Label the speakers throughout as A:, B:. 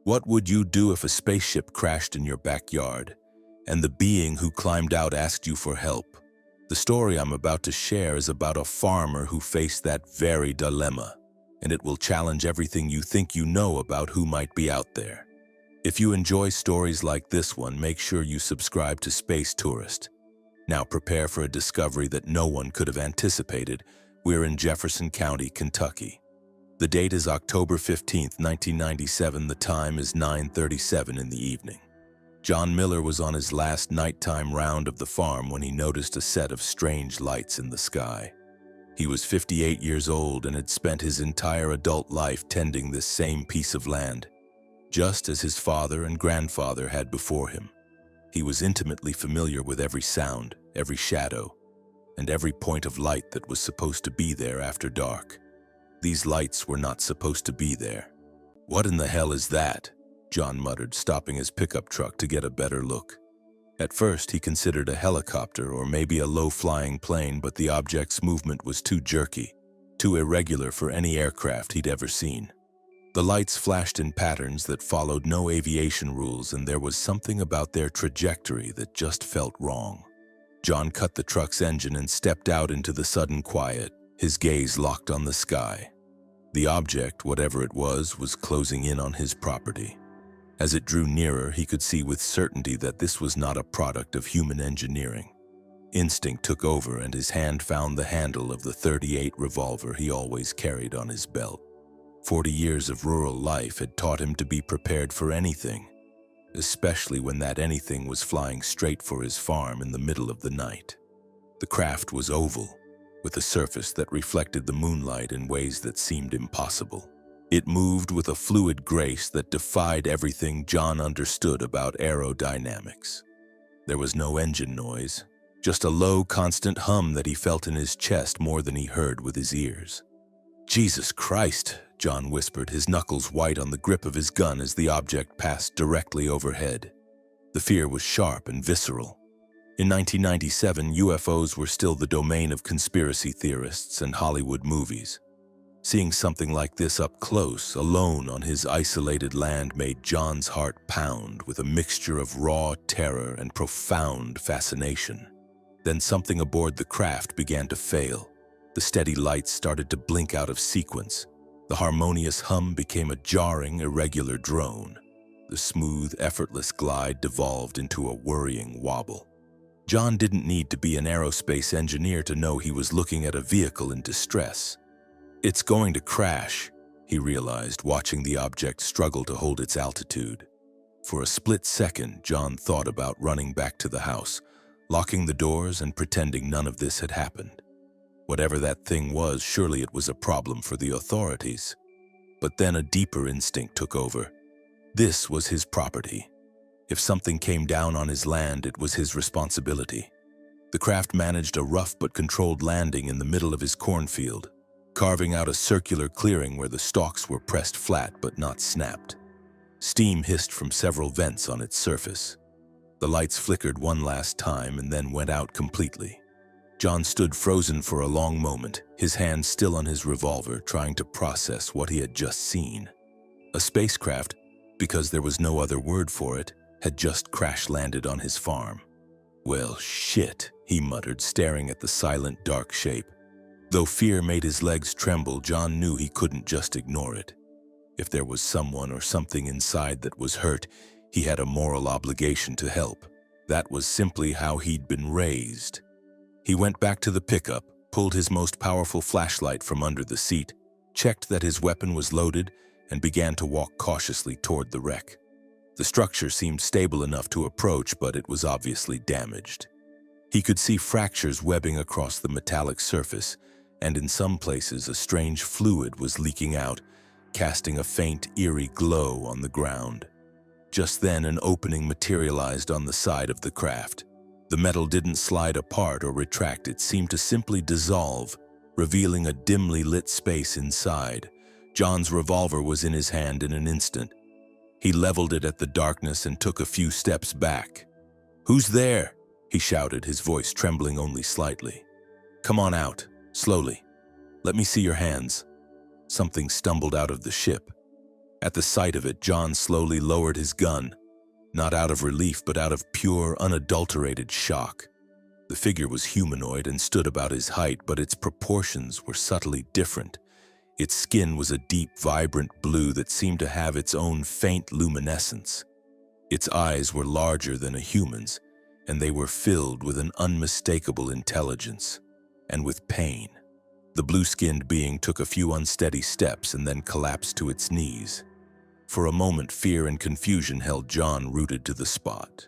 A: What would you do if a spaceship crashed in your backyard, and the being who climbed out asked you for help? The story I'm about to share is about a farmer who faced that very dilemma, and it will challenge everything you think you know about who might be out there. If you enjoy stories like this one, make sure you subscribe to Space Tourist. Now prepare for a discovery that no one could have anticipated. We're in Jefferson County, Kentucky. The date is October 15th, 1997. The time is 9:37 in the evening. John Miller was on his last nighttime round of the farm when he noticed a set of strange lights in the sky. He was 58 years old and had spent his entire adult life tending this same piece of land, just as his father and grandfather had before him. He was intimately familiar with every sound, every shadow, and every point of light that was supposed to be there after dark. These lights were not supposed to be there. "What in the hell is that?" John muttered, stopping his pickup truck to get a better look. At first, he considered a helicopter or maybe a low-flying plane, but the object's movement was too jerky, too irregular for any aircraft he'd ever seen. The lights flashed in patterns that followed no aviation rules, and there was something about their trajectory that just felt wrong. John cut the truck's engine and stepped out into the sudden quiet, his gaze locked on the sky. The object, whatever it was closing in on his property. As it drew nearer, he could see with certainty that this was not a product of human engineering. Instinct took over, and his hand found the handle of the .38 revolver he always carried on his belt. 40 years of rural life had taught him to be prepared for anything, especially when that anything was flying straight for his farm in the middle of the night. The craft was oval, with a surface that reflected the moonlight in ways that seemed impossible. It moved with a fluid grace that defied everything John understood about aerodynamics. There was no engine noise, just a low, constant hum that he felt in his chest more than he heard with his ears. "Jesus Christ," John whispered, his knuckles white on the grip of his gun as the object passed directly overhead. The fear was sharp and visceral. In 1997, UFOs were still the domain of conspiracy theorists and Hollywood movies. Seeing something like this up close, alone on his isolated land, made John's heart pound with a mixture of raw terror and profound fascination. Then something aboard the craft began to fail. The steady lights started to blink out of sequence. The harmonious hum became a jarring, irregular drone. The smooth, effortless glide devolved into a worrying wobble. John didn't need to be an aerospace engineer to know he was looking at a vehicle in distress. "It's going to crash," he realized, watching the object struggle to hold its altitude. For a split second, John thought about running back to the house, locking the doors and pretending none of this had happened. Whatever that thing was, surely it was a problem for the authorities. But then a deeper instinct took over. This was his property. If something came down on his land, it was his responsibility. The craft managed a rough but controlled landing in the middle of his cornfield, carving out a circular clearing where the stalks were pressed flat but not snapped. Steam hissed from several vents on its surface. The lights flickered one last time and then went out completely. John stood frozen for a long moment, his hand still on his revolver, trying to process what he had just seen. A spacecraft, because there was no other word for it, had just crash-landed on his farm. "Well, shit," he muttered, staring at the silent, dark shape. Though fear made his legs tremble, John knew he couldn't just ignore it. If there was someone or something inside that was hurt, he had a moral obligation to help. That was simply how he'd been raised. He went back to the pickup, pulled his most powerful flashlight from under the seat, checked that his weapon was loaded, and began to walk cautiously toward the wreck. The structure seemed stable enough to approach, but it was obviously damaged. He could see fractures webbing across the metallic surface, and in some places a strange fluid was leaking out, casting a faint, eerie glow on the ground. Just then, an opening materialized on the side of the craft. The metal didn't slide apart or retract, it seemed to simply dissolve, revealing a dimly lit space inside. John's revolver was in his hand in an instant. He leveled it at the darkness and took a few steps back. "Who's there?" he shouted, his voice trembling only slightly. "Come on out, slowly. Let me see your hands." Something stumbled out of the ship. At the sight of it, John slowly lowered his gun, not out of relief but out of pure, unadulterated shock. The figure was humanoid and stood about his height, but its proportions were subtly different. Its skin was a deep, vibrant blue that seemed to have its own faint luminescence. Its eyes were larger than a human's, and they were filled with an unmistakable intelligence and with pain. The blue-skinned being took a few unsteady steps and then collapsed to its knees. For a moment, fear and confusion held John rooted to the spot.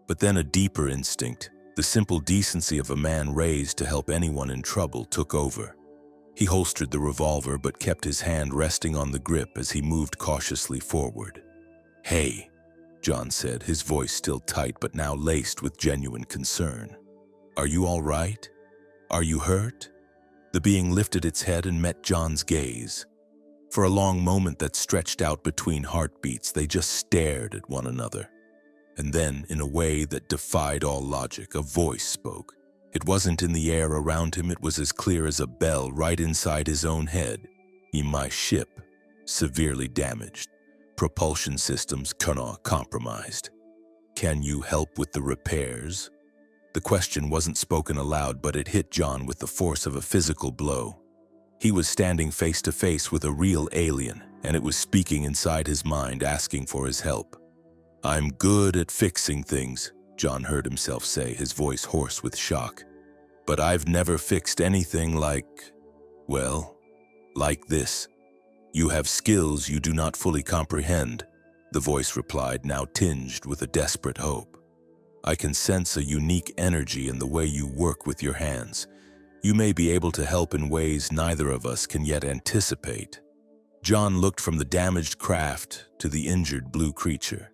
A: But then a deeper instinct, the simple decency of a man raised to help anyone in trouble, took over. He holstered the revolver but kept his hand resting on the grip as he moved cautiously forward. "Hey," John said, his voice still tight but now laced with genuine concern. "Are you all right? Are you hurt?" The being lifted its head and met John's gaze. For a long moment that stretched out between heartbeats, they just stared at one another. And then, in a way that defied all logic, a voice spoke. It wasn't in the air around him, it was as clear as a bell right inside his own head. "My ship, severely damaged. Propulsion systems compromised. Can you help with the repairs?" The question wasn't spoken aloud, but it hit John with the force of a physical blow. He was standing face to face with a real alien, and it was speaking inside his mind, asking for his help. "I'm good at fixing things," John heard himself say, his voice hoarse with shock. "But I've never fixed anything like this. You have skills you do not fully comprehend," the voice replied, now tinged with a desperate hope. "I can sense a unique energy in the way you work with your hands. You may be able to help in ways neither of us can yet anticipate." John looked from the damaged craft to the injured blue creature,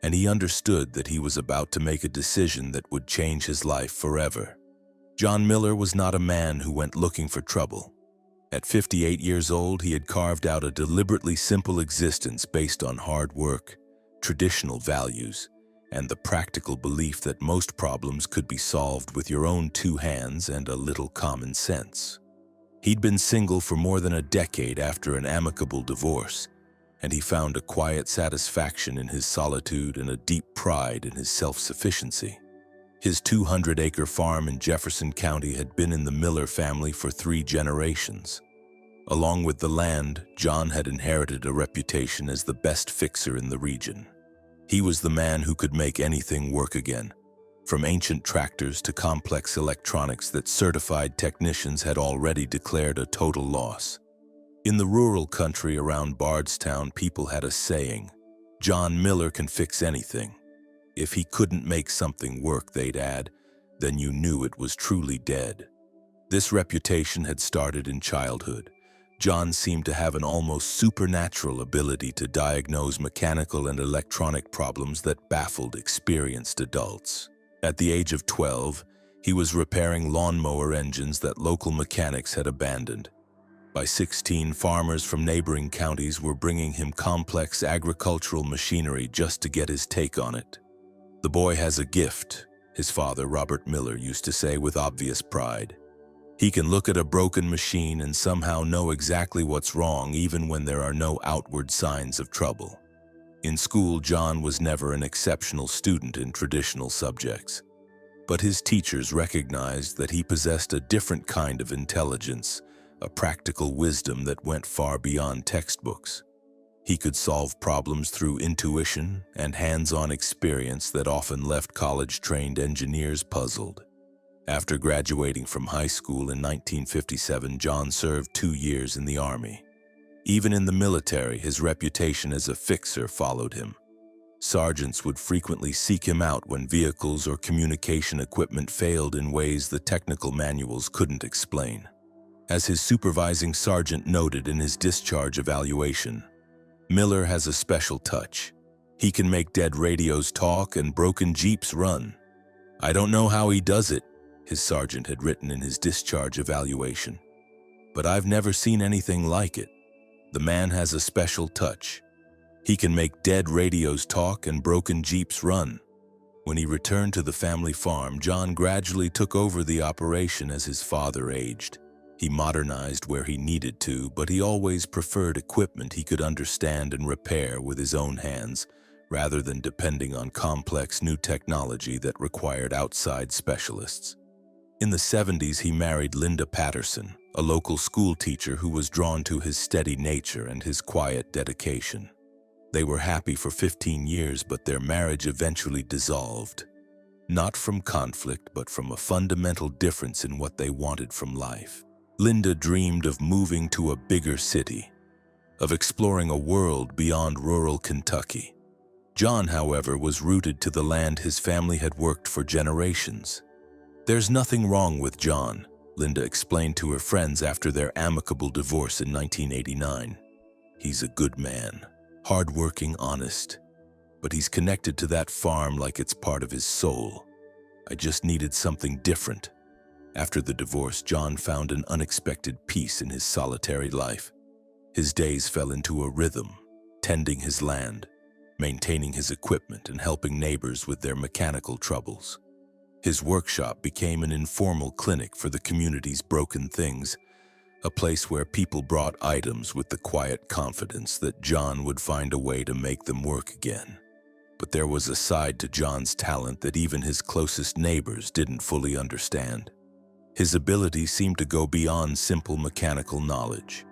A: and he understood that he was about to make a decision that would change his life forever. John Miller was not a man who went looking for trouble. At 58 years old, he had carved out a deliberately simple existence based on hard work, traditional values, and the practical belief that most problems could be solved with your own two hands and a little common sense. He'd been single for more than a decade after an amicable divorce, and he found a quiet satisfaction in his solitude and a deep pride in his self-sufficiency. His 200-acre farm in Jefferson County had been in the Miller family for 3 generations. Along with the land, John had inherited a reputation as the best fixer in the region. He was the man who could make anything work again, from ancient tractors to complex electronics that certified technicians had already declared a total loss. In the rural country around Bardstown, people had a saying, "John Miller can fix anything." If he couldn't make something work, they'd add, then you knew it was truly dead. This reputation had started in childhood. John seemed to have an almost supernatural ability to diagnose mechanical and electronic problems that baffled experienced adults. At the age of 12, he was repairing lawnmower engines that local mechanics had abandoned. By 16, farmers from neighboring counties were bringing him complex agricultural machinery just to get his take on it. "The boy has a gift," his father, Robert Miller, used to say with obvious pride. "He can look at a broken machine and somehow know exactly what's wrong even when there are no outward signs of trouble." In school, John was never an exceptional student in traditional subjects, but his teachers recognized that he possessed a different kind of intelligence, a practical wisdom that went far beyond textbooks. He could solve problems through intuition and hands-on experience that often left college-trained engineers puzzled. After graduating from high school in 1957, John served 2 years in the Army. Even in the military, his reputation as a fixer followed him. Sergeants would frequently seek him out when vehicles or communication equipment failed in ways the technical manuals couldn't explain. As his supervising sergeant noted in his discharge evaluation, "Miller has a special touch. He can make dead radios talk and broken Jeeps run. I don't know how he does it," his sergeant had written in his discharge evaluation. "But I've never seen anything like it. The man has a special touch. He can make dead radios talk and broken Jeeps run." When he returned to the family farm, John gradually took over the operation as his father aged. He modernized where he needed to, but he always preferred equipment he could understand and repair with his own hands, rather than depending on complex new technology that required outside specialists. In the 70s, he married Linda Patterson, a local school teacher who was drawn to his steady nature and his quiet dedication. They were happy for 15 years, but their marriage eventually dissolved. Not from conflict, but from a fundamental difference in what they wanted from life. Linda dreamed of moving to a bigger city, of exploring a world beyond rural Kentucky. John, however, was rooted to the land his family had worked for generations. "There's nothing wrong with John," Linda explained to her friends after their amicable divorce in 1989. "He's a good man, hardworking, honest, but he's connected to that farm like it's part of his soul. I just needed something different." After the divorce, John found an unexpected peace in his solitary life. His days fell into a rhythm, tending his land, maintaining his equipment, and helping neighbors with their mechanical troubles. His workshop became an informal clinic for the community's broken things, a place where people brought items with the quiet confidence that John would find a way to make them work again. But there was a side to John's talent that even his closest neighbors didn't fully understand. His ability seemed to go beyond simple mechanical knowledge.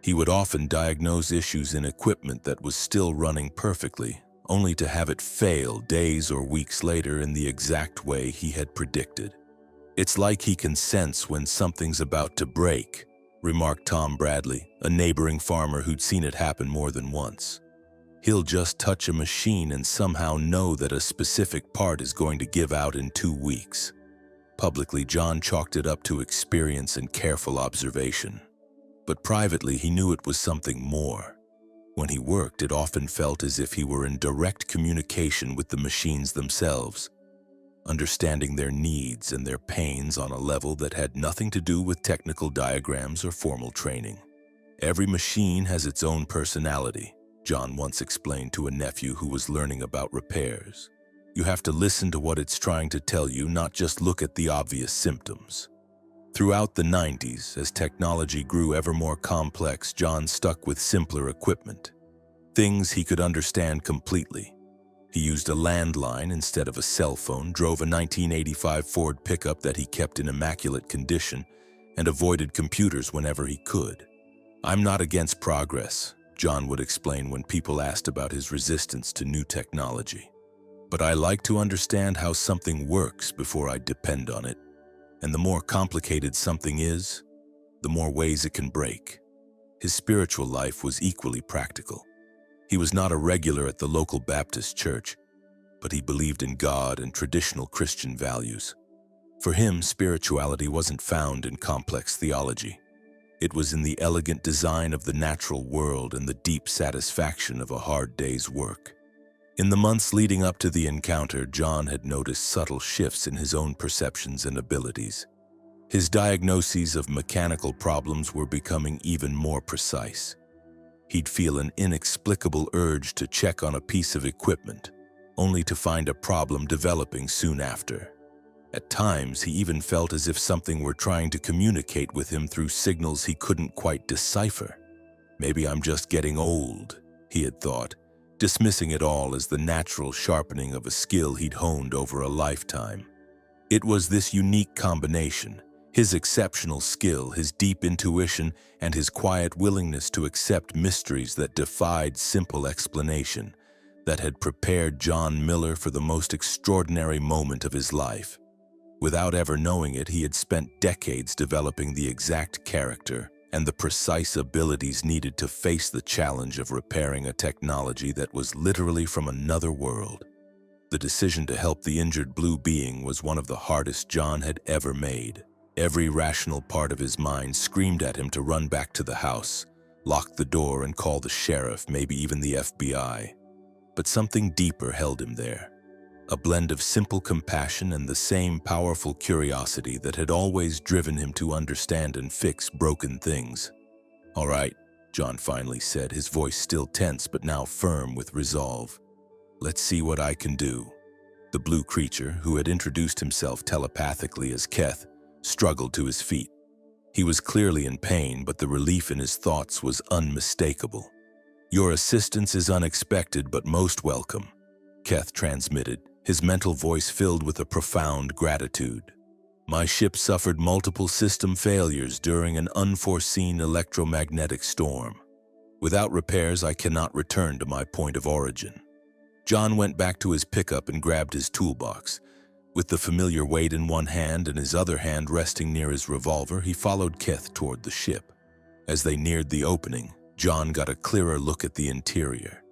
A: He would often diagnose issues in equipment that was still running perfectly, only to have it fail days or weeks later in the exact way he had predicted. "It's like he can sense when something's about to break," remarked Tom Bradley, a neighboring farmer who'd seen it happen more than once. "He'll just touch a machine and somehow know that a specific part is going to give out in 2 weeks. Publicly, John chalked it up to experience and careful observation. But privately, he knew it was something more. When he worked, it often felt as if he were in direct communication with the machines themselves, understanding their needs and their pains on a level that had nothing to do with technical diagrams or formal training. "Every machine has its own personality," John once explained to a nephew who was learning about repairs. "You have to listen to what it's trying to tell you, not just look at the obvious symptoms." Throughout the 90s, as technology grew ever more complex, John stuck with simpler equipment, things he could understand completely. He used a landline instead of a cell phone, drove a 1985 Ford pickup that he kept in immaculate condition, and avoided computers whenever he could. "I'm not against progress," John would explain when people asked about his resistance to new technology. "But I like to understand how something works before I depend on it. And the more complicated something is, the more ways it can break." His spiritual life was equally practical. He was not a regular at the local Baptist church, but he believed in God and traditional Christian values. For him, spirituality wasn't found in complex theology. It was in the elegant design of the natural world and the deep satisfaction of a hard day's work. In the months leading up to the encounter, John had noticed subtle shifts in his own perceptions and abilities. His diagnoses of mechanical problems were becoming even more precise. He'd feel an inexplicable urge to check on a piece of equipment, only to find a problem developing soon after. At times, he even felt as if something were trying to communicate with him through signals he couldn't quite decipher. "Maybe I'm just getting old," he had thought, dismissing it all as the natural sharpening of a skill he'd honed over a lifetime. It was this unique combination, his exceptional skill, his deep intuition, and his quiet willingness to accept mysteries that defied simple explanation, that had prepared John Miller for the most extraordinary moment of his life. Without ever knowing it, he had spent decades developing the exact character and the precise abilities needed to face the challenge of repairing a technology that was literally from another world. The decision to help the injured blue being was one of the hardest John had ever made. Every rational part of his mind screamed at him to run back to the house, lock the door, and call the sheriff, maybe even the FBI. But something deeper held him there. A blend of simple compassion and the same powerful curiosity that had always driven him to understand and fix broken things. "All right," John finally said, his voice still tense but now firm with resolve. "Let's see what I can do." The blue creature, who had introduced himself telepathically as Keth, struggled to his feet. He was clearly in pain, but the relief in his thoughts was unmistakable. "Your assistance is unexpected but most welcome," Keth transmitted, his mental voice filled with a profound gratitude. "My ship suffered multiple system failures during an unforeseen electromagnetic storm. Without repairs, I cannot return to my point of origin." John went back to his pickup and grabbed his toolbox. With the familiar weight in one hand and his other hand resting near his revolver, he followed Keth toward the ship. As they neared the opening, John got a clearer look at the interior.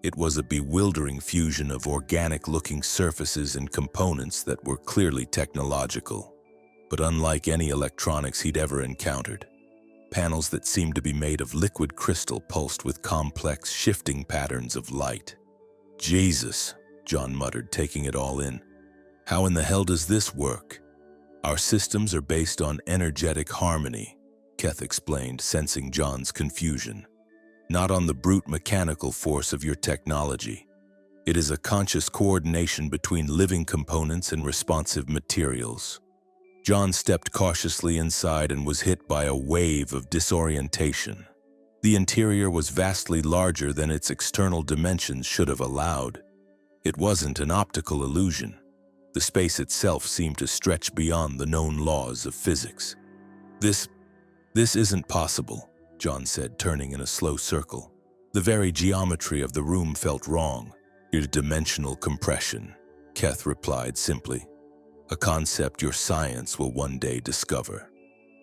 A: It was a bewildering fusion of organic-looking surfaces and components that were clearly technological, but unlike any electronics he'd ever encountered. Panels that seemed to be made of liquid crystal pulsed with complex, shifting patterns of light. "Jesus," John muttered, taking it all in. "How in the hell does this work?" "Our systems are based on energetic harmony," Keth explained, sensing John's confusion. "Not on the brute mechanical force of your technology. It is a conscious coordination between living components and responsive materials." John stepped cautiously inside and was hit by a wave of disorientation. The interior was vastly larger than its external dimensions should have allowed. It wasn't an optical illusion. The space itself seemed to stretch beyond the known laws of physics. This isn't possible," John said, turning in a slow circle. "The very geometry of the room felt wrong." "Interdimensional compression," Keth replied simply. "A concept your science will one day discover."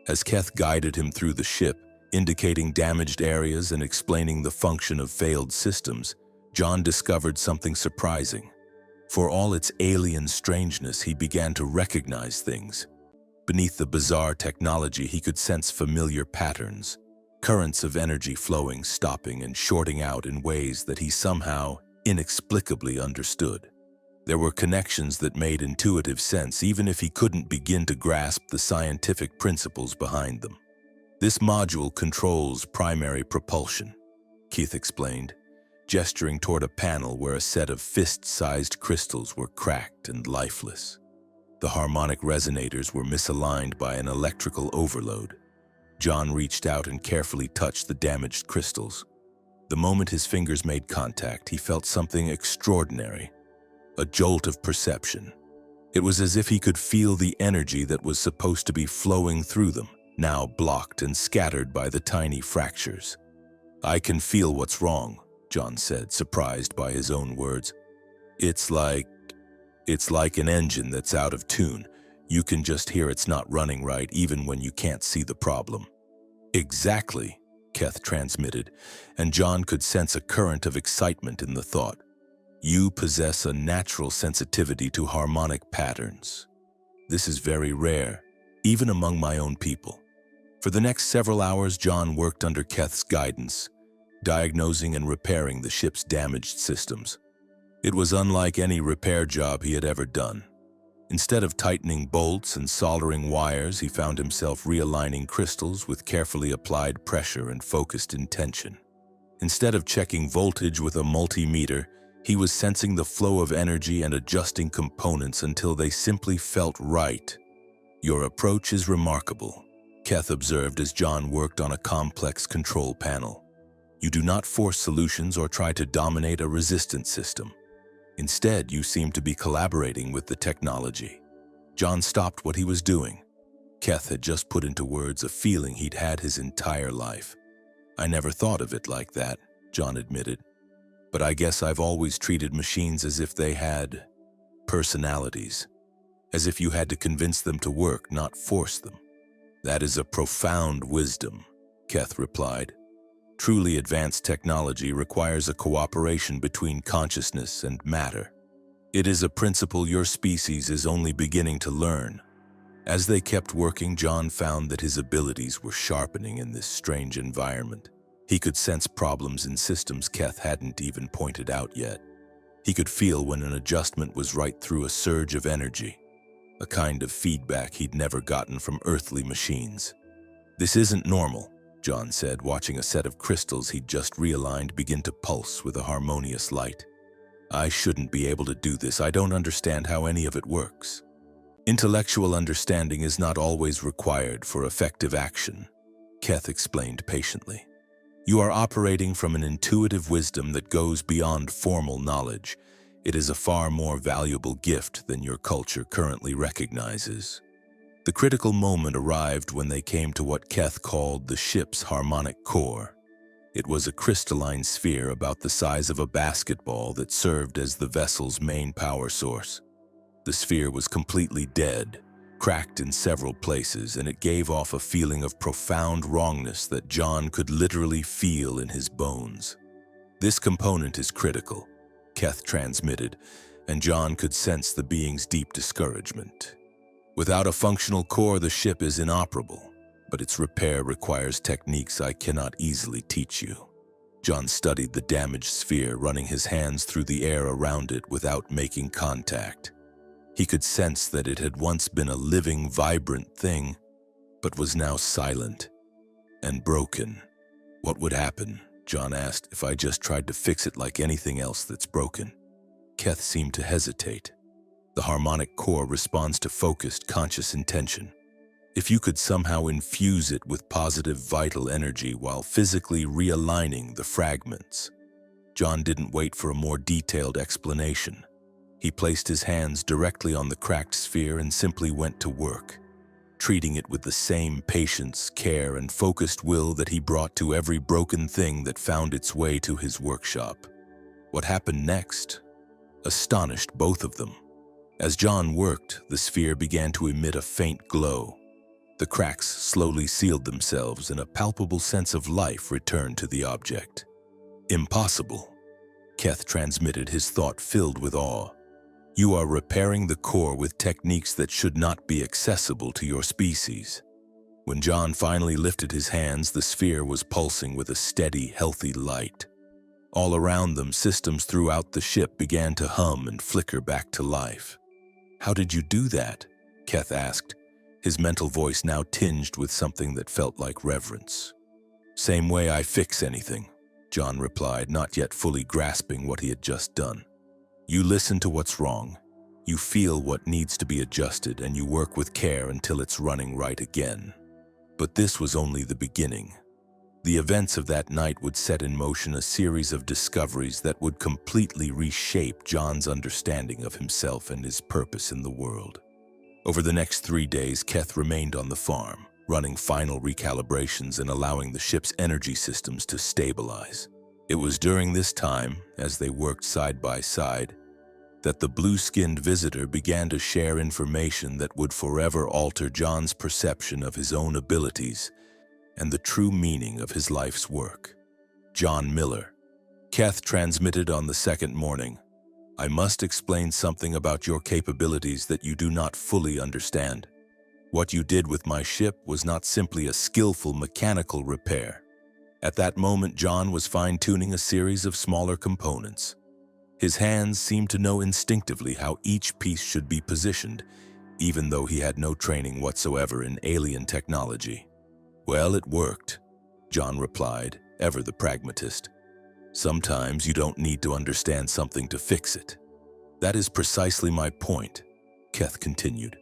A: As Keth guided him through the ship, indicating damaged areas and explaining the function of failed systems, John discovered something surprising. For all its alien strangeness, he began to recognize things. Beneath the bizarre technology, he could sense familiar patterns, currents of energy flowing, stopping, and shorting out in ways that he somehow inexplicably understood. There were connections that made intuitive sense, even if he couldn't begin to grasp the scientific principles behind them. "This module controls primary propulsion," Keith explained, gesturing toward a panel where a set of fist-sized crystals were cracked and lifeless. The harmonic resonators were misaligned by an electrical overload. John reached out and carefully touched the damaged crystals. The moment his fingers made contact, he felt something extraordinary, a jolt of perception. It was as if he could feel the energy that was supposed to be flowing through them, now blocked and scattered by the tiny fractures. "I can feel what's wrong," John said, surprised by his own words. It's like an engine that's out of tune. You can just hear it's not running right even when you can't see the problem." "Exactly," Keth transmitted, and John could sense a current of excitement in the thought. "You possess a natural sensitivity to harmonic patterns. This is very rare, even among my own people." For the next several hours, John worked under Keth's guidance, diagnosing and repairing the ship's damaged systems. It was unlike any repair job he had ever done. Instead of tightening bolts and soldering wires, he found himself realigning crystals with carefully applied pressure and focused intention. Instead of checking voltage with a multimeter, he was sensing the flow of energy and adjusting components until they simply felt right. "Your approach is remarkable," Keth observed as John worked on a complex control panel. "You do not force solutions or try to dominate a resistance system. Instead, you seem to be collaborating with the technology." John stopped what he was doing. Keth had just put into words a feeling he'd had his entire life. "I never thought of it like that," John admitted. "But I guess I've always treated machines as if they had personalities, as if you had to convince them to work, not force them." "That is a profound wisdom," Keth replied. "Truly advanced technology requires a cooperation between consciousness and matter. It is a principle your species is only beginning to learn." As they kept working, John found that his abilities were sharpening in this strange environment. He could sense problems in systems Keth hadn't even pointed out yet. He could feel when an adjustment was right through a surge of energy, a kind of feedback he'd never gotten from earthly machines. "This isn't normal," John said, watching a set of crystals he'd just realigned begin to pulse with a harmonious light. "I shouldn't be able to do this. I don't understand how any of it works." Intellectual understanding is not always required for effective action, Keth explained patiently. You are operating from an intuitive wisdom that goes beyond formal knowledge. It is a far more valuable gift than your culture currently recognizes. The critical moment arrived when they came to what Keth called the ship's harmonic core. It was a crystalline sphere about the size of a basketball that served as the vessel's main power source. The sphere was completely dead, cracked in several places, and it gave off a feeling of profound wrongness that John could literally feel in his bones. This component is critical, Keth transmitted, and John could sense the being's deep discouragement. Without a functional core, the ship is inoperable, but its repair requires techniques I cannot easily teach you. John studied the damaged sphere, running his hands through the air around it without making contact. He could sense that it had once been a living, vibrant thing, but was now silent and broken. What would happen, John asked, if I just tried to fix it like anything else that's broken? Keth seemed to hesitate. The harmonic core responds to focused, conscious intention. If you could somehow infuse it with positive, vital energy while physically realigning the fragments. John didn't wait for a more detailed explanation. He placed his hands directly on the cracked sphere and simply went to work, treating it with the same patience, care, and focused will that he brought to every broken thing that found its way to his workshop. What happened next astonished both of them. As John worked, the sphere began to emit a faint glow. The cracks slowly sealed themselves and a palpable sense of life returned to the object. Impossible, Keth transmitted, his thought filled with awe. You are repairing the core with techniques that should not be accessible to your species. When John finally lifted his hands, the sphere was pulsing with a steady, healthy light. All around them, systems throughout the ship began to hum and flicker back to life. How did you do that? Keth asked, his mental voice now tinged with something that felt like reverence. Same way I fix anything, John replied, not yet fully grasping what he had just done. You listen to what's wrong, you feel what needs to be adjusted, and you work with care until it's running right again. But this was only the beginning. The events of that night would set in motion a series of discoveries that would completely reshape John's understanding of himself and his purpose in the world. Over the next 3 days, Keth remained on the farm, running final recalibrations and allowing the ship's energy systems to stabilize. It was during this time, as they worked side by side, that the blue-skinned visitor began to share information that would forever alter John's perception of his own abilities and the true meaning of his life's work. John Miller. Keth transmitted on the second morning, I must explain something about your capabilities that you do not fully understand. What you did with my ship was not simply a skillful mechanical repair. At that moment, John was fine-tuning a series of smaller components. His hands seemed to know instinctively how each piece should be positioned, even though he had no training whatsoever in alien technology. Well, it worked, John replied, ever the pragmatist. Sometimes you don't need to understand something to fix it. That is precisely my point, Keth continued.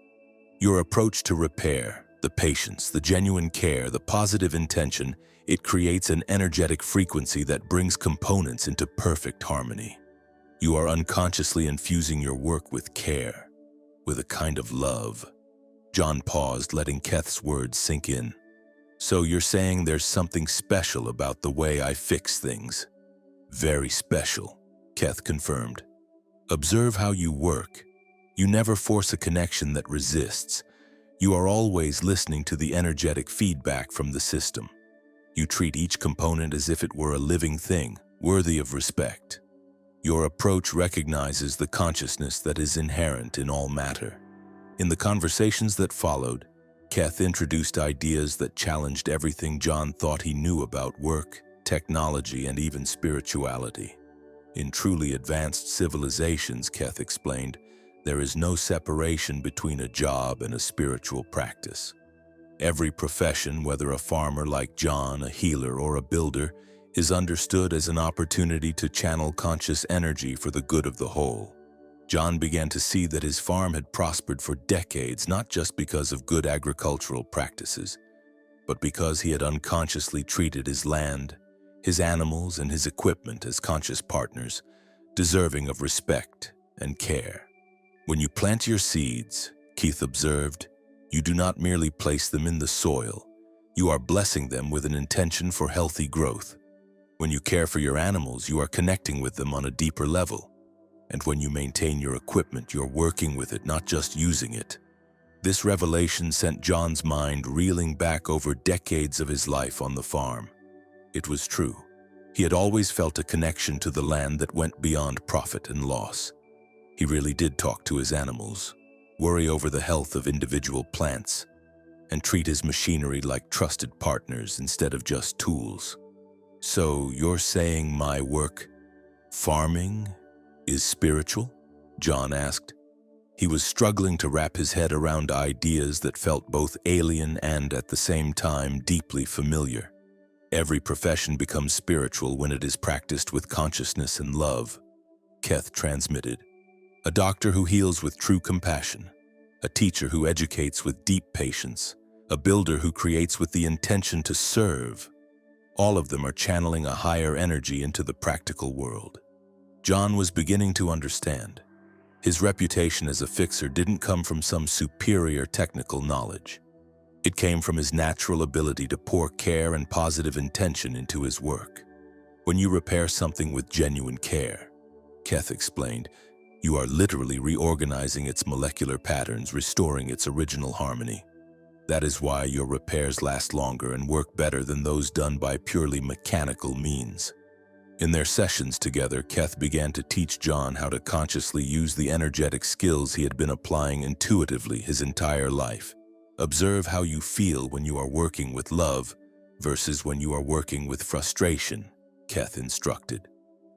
A: Your approach to repair, the patience, the genuine care, the positive intention, it creates an energetic frequency that brings components into perfect harmony. You are unconsciously infusing your work with care, with a kind of love. John paused, letting Keth's words sink in. So you're saying there's something special about the way I fix things? Very special, Keth confirmed. Observe how you work. You never force a connection that resists. You are always listening to the energetic feedback from the system. You treat each component as if it were a living thing, worthy of respect. Your approach recognizes the consciousness that is inherent in all matter. In the conversations that followed, Keth introduced ideas that challenged everything John thought he knew about work, technology, and even spirituality. In truly advanced civilizations, Keth explained, there is no separation between a job and a spiritual practice. Every profession, whether a farmer like John, a healer, or a builder, is understood as an opportunity to channel conscious energy for the good of the whole. John began to see that his farm had prospered for decades, not just because of good agricultural practices, but because he had unconsciously treated his land, his animals, and his equipment as conscious partners, deserving of respect and care. When you plant your seeds, Keith observed, you do not merely place them in the soil, you are blessing them with an intention for healthy growth. When you care for your animals, you are connecting with them on a deeper level. And when you maintain your equipment, you're working with it, not just using it. This revelation sent John's mind reeling back over decades of his life on the farm. It was true. He had always felt a connection to the land that went beyond profit and loss. He really did talk to his animals, worry over the health of individual plants, and treat his machinery like trusted partners instead of just tools. So you're saying my work, farming, is spiritual? John asked. He was struggling to wrap his head around ideas that felt both alien and, at the same time, deeply familiar. Every profession becomes spiritual when it is practiced with consciousness and love, Keith transmitted. A doctor who heals with true compassion, a teacher who educates with deep patience, a builder who creates with the intention to serve. All of them are channeling a higher energy into the practical world. John was beginning to understand. His reputation as a fixer didn't come from some superior technical knowledge. It came from his natural ability to pour care and positive intention into his work. When you repair something with genuine care, Keith explained, you are literally reorganizing its molecular patterns, restoring its original harmony. That is why your repairs last longer and work better than those done by purely mechanical means. In their sessions together, Keith began to teach John how to consciously use the energetic skills he had been applying intuitively his entire life. Observe how you feel when you are working with love versus when you are working with frustration, Keith instructed.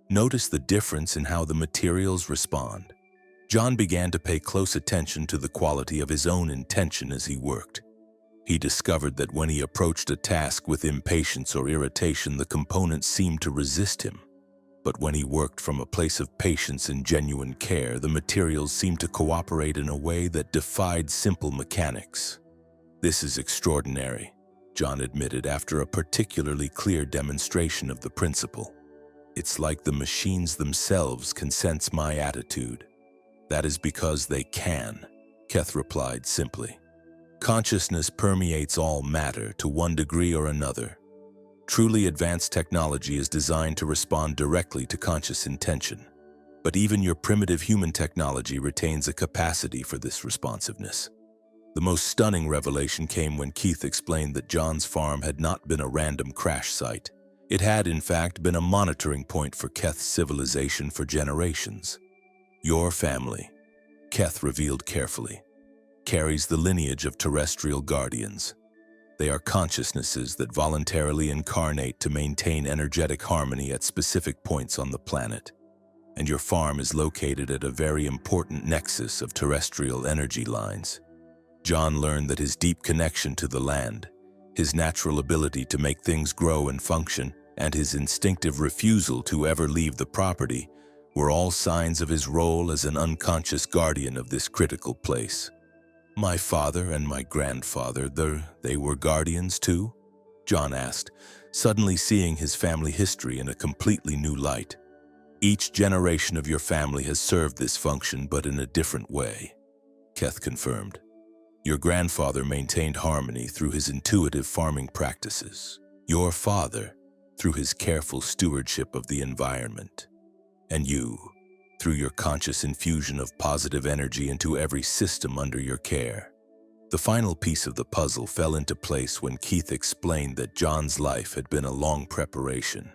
A: Notice the difference in how the materials respond. John began to pay close attention to the quality of his own intention as he worked. He discovered that when he approached a task with impatience or irritation, the components seemed to resist him. But when he worked from a place of patience and genuine care, the materials seemed to cooperate in a way that defied simple mechanics. This is extraordinary, John admitted after a particularly clear demonstration of the principle. It's like the machines themselves can sense my attitude. That is because they can, Keith replied simply. Consciousness permeates all matter to one degree or another. Truly advanced technology is designed to respond directly to conscious intention. But even your primitive human technology retains a capacity for this responsiveness. The most stunning revelation came when Keith explained that John's farm had not been a random crash site. It had, in fact, been a monitoring point for Keith's civilization for generations. Your family, Keith revealed carefully, carries the lineage of terrestrial guardians. They are consciousnesses that voluntarily incarnate to maintain energetic harmony at specific points on the planet. And your farm is located at a very important nexus of terrestrial energy lines. John learned that his deep connection to the land, his natural ability to make things grow and function, and his instinctive refusal to ever leave the property were all signs of his role as an unconscious guardian of this critical place. My father and my grandfather, they were guardians too? John asked, suddenly seeing his family history in a completely new light. Each generation of your family has served this function, but in a different way, Keith confirmed. Your grandfather maintained harmony through his intuitive farming practices. Your father, through his careful stewardship of the environment. And you, through your conscious infusion of positive energy into every system under your care. The final piece of the puzzle fell into place when Keith explained that John's life had been a long preparation.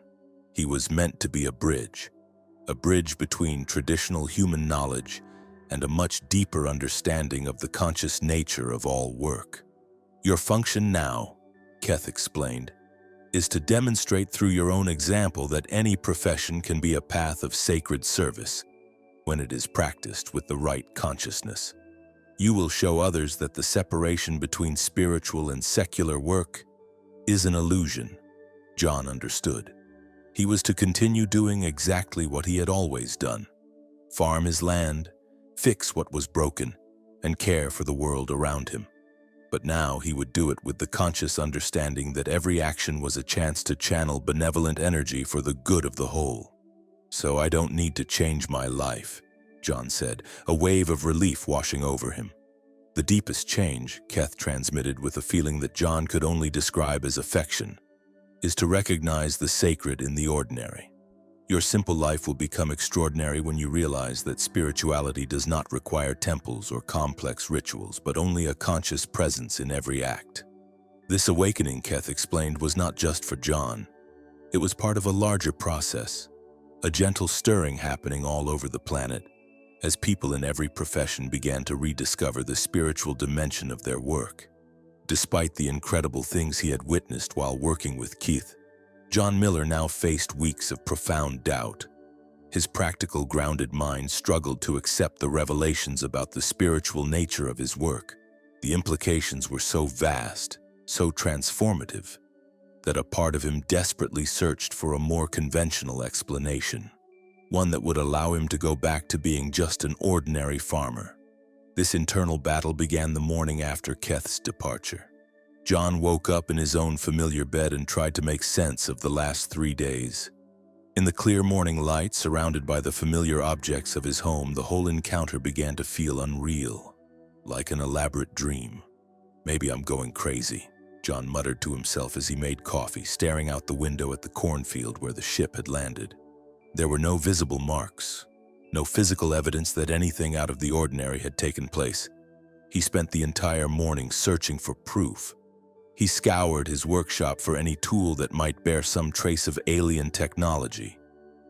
A: He was meant to be a bridge between traditional human knowledge and a much deeper understanding of the conscious nature of all work. Your function now, Keith explained, is to demonstrate through your own example that any profession can be a path of sacred service when it is practiced with the right consciousness. You will show others that the separation between spiritual and secular work is an illusion. John understood. He was to continue doing exactly what he had always done. Farm his land, fix what was broken, and care for the world around him. But now he would do it with the conscious understanding that every action was a chance to channel benevolent energy for the good of the whole. "So I don't need to change my life," John said, a wave of relief washing over him. The deepest change, Keth transmitted with a feeling that John could only describe as affection, is to recognize the sacred in the ordinary. Your simple life will become extraordinary when you realize that spirituality does not require temples or complex rituals, but only a conscious presence in every act. This awakening, Keth explained, was not just for John. It was part of a larger process, a gentle stirring happening all over the planet, as people in every profession began to rediscover the spiritual dimension of their work. Despite the incredible things he had witnessed while working with Keith, John Miller now faced weeks of profound doubt. His practical, grounded mind struggled to accept the revelations about the spiritual nature of his work. The implications were so vast, so transformative, that a part of him desperately searched for a more conventional explanation, one that would allow him to go back to being just an ordinary farmer. This internal battle began the morning after Keth's departure. John woke up in his own familiar bed and tried to make sense of the last 3 days. In the clear morning light, surrounded by the familiar objects of his home, the whole encounter began to feel unreal, like an elaborate dream. "Maybe I'm going crazy," John muttered to himself as he made coffee, staring out the window at the cornfield where the ship had landed. There were no visible marks, no physical evidence that anything out of the ordinary had taken place. He spent the entire morning searching for proof. He scoured his workshop for any tool that might bear some trace of alien technology.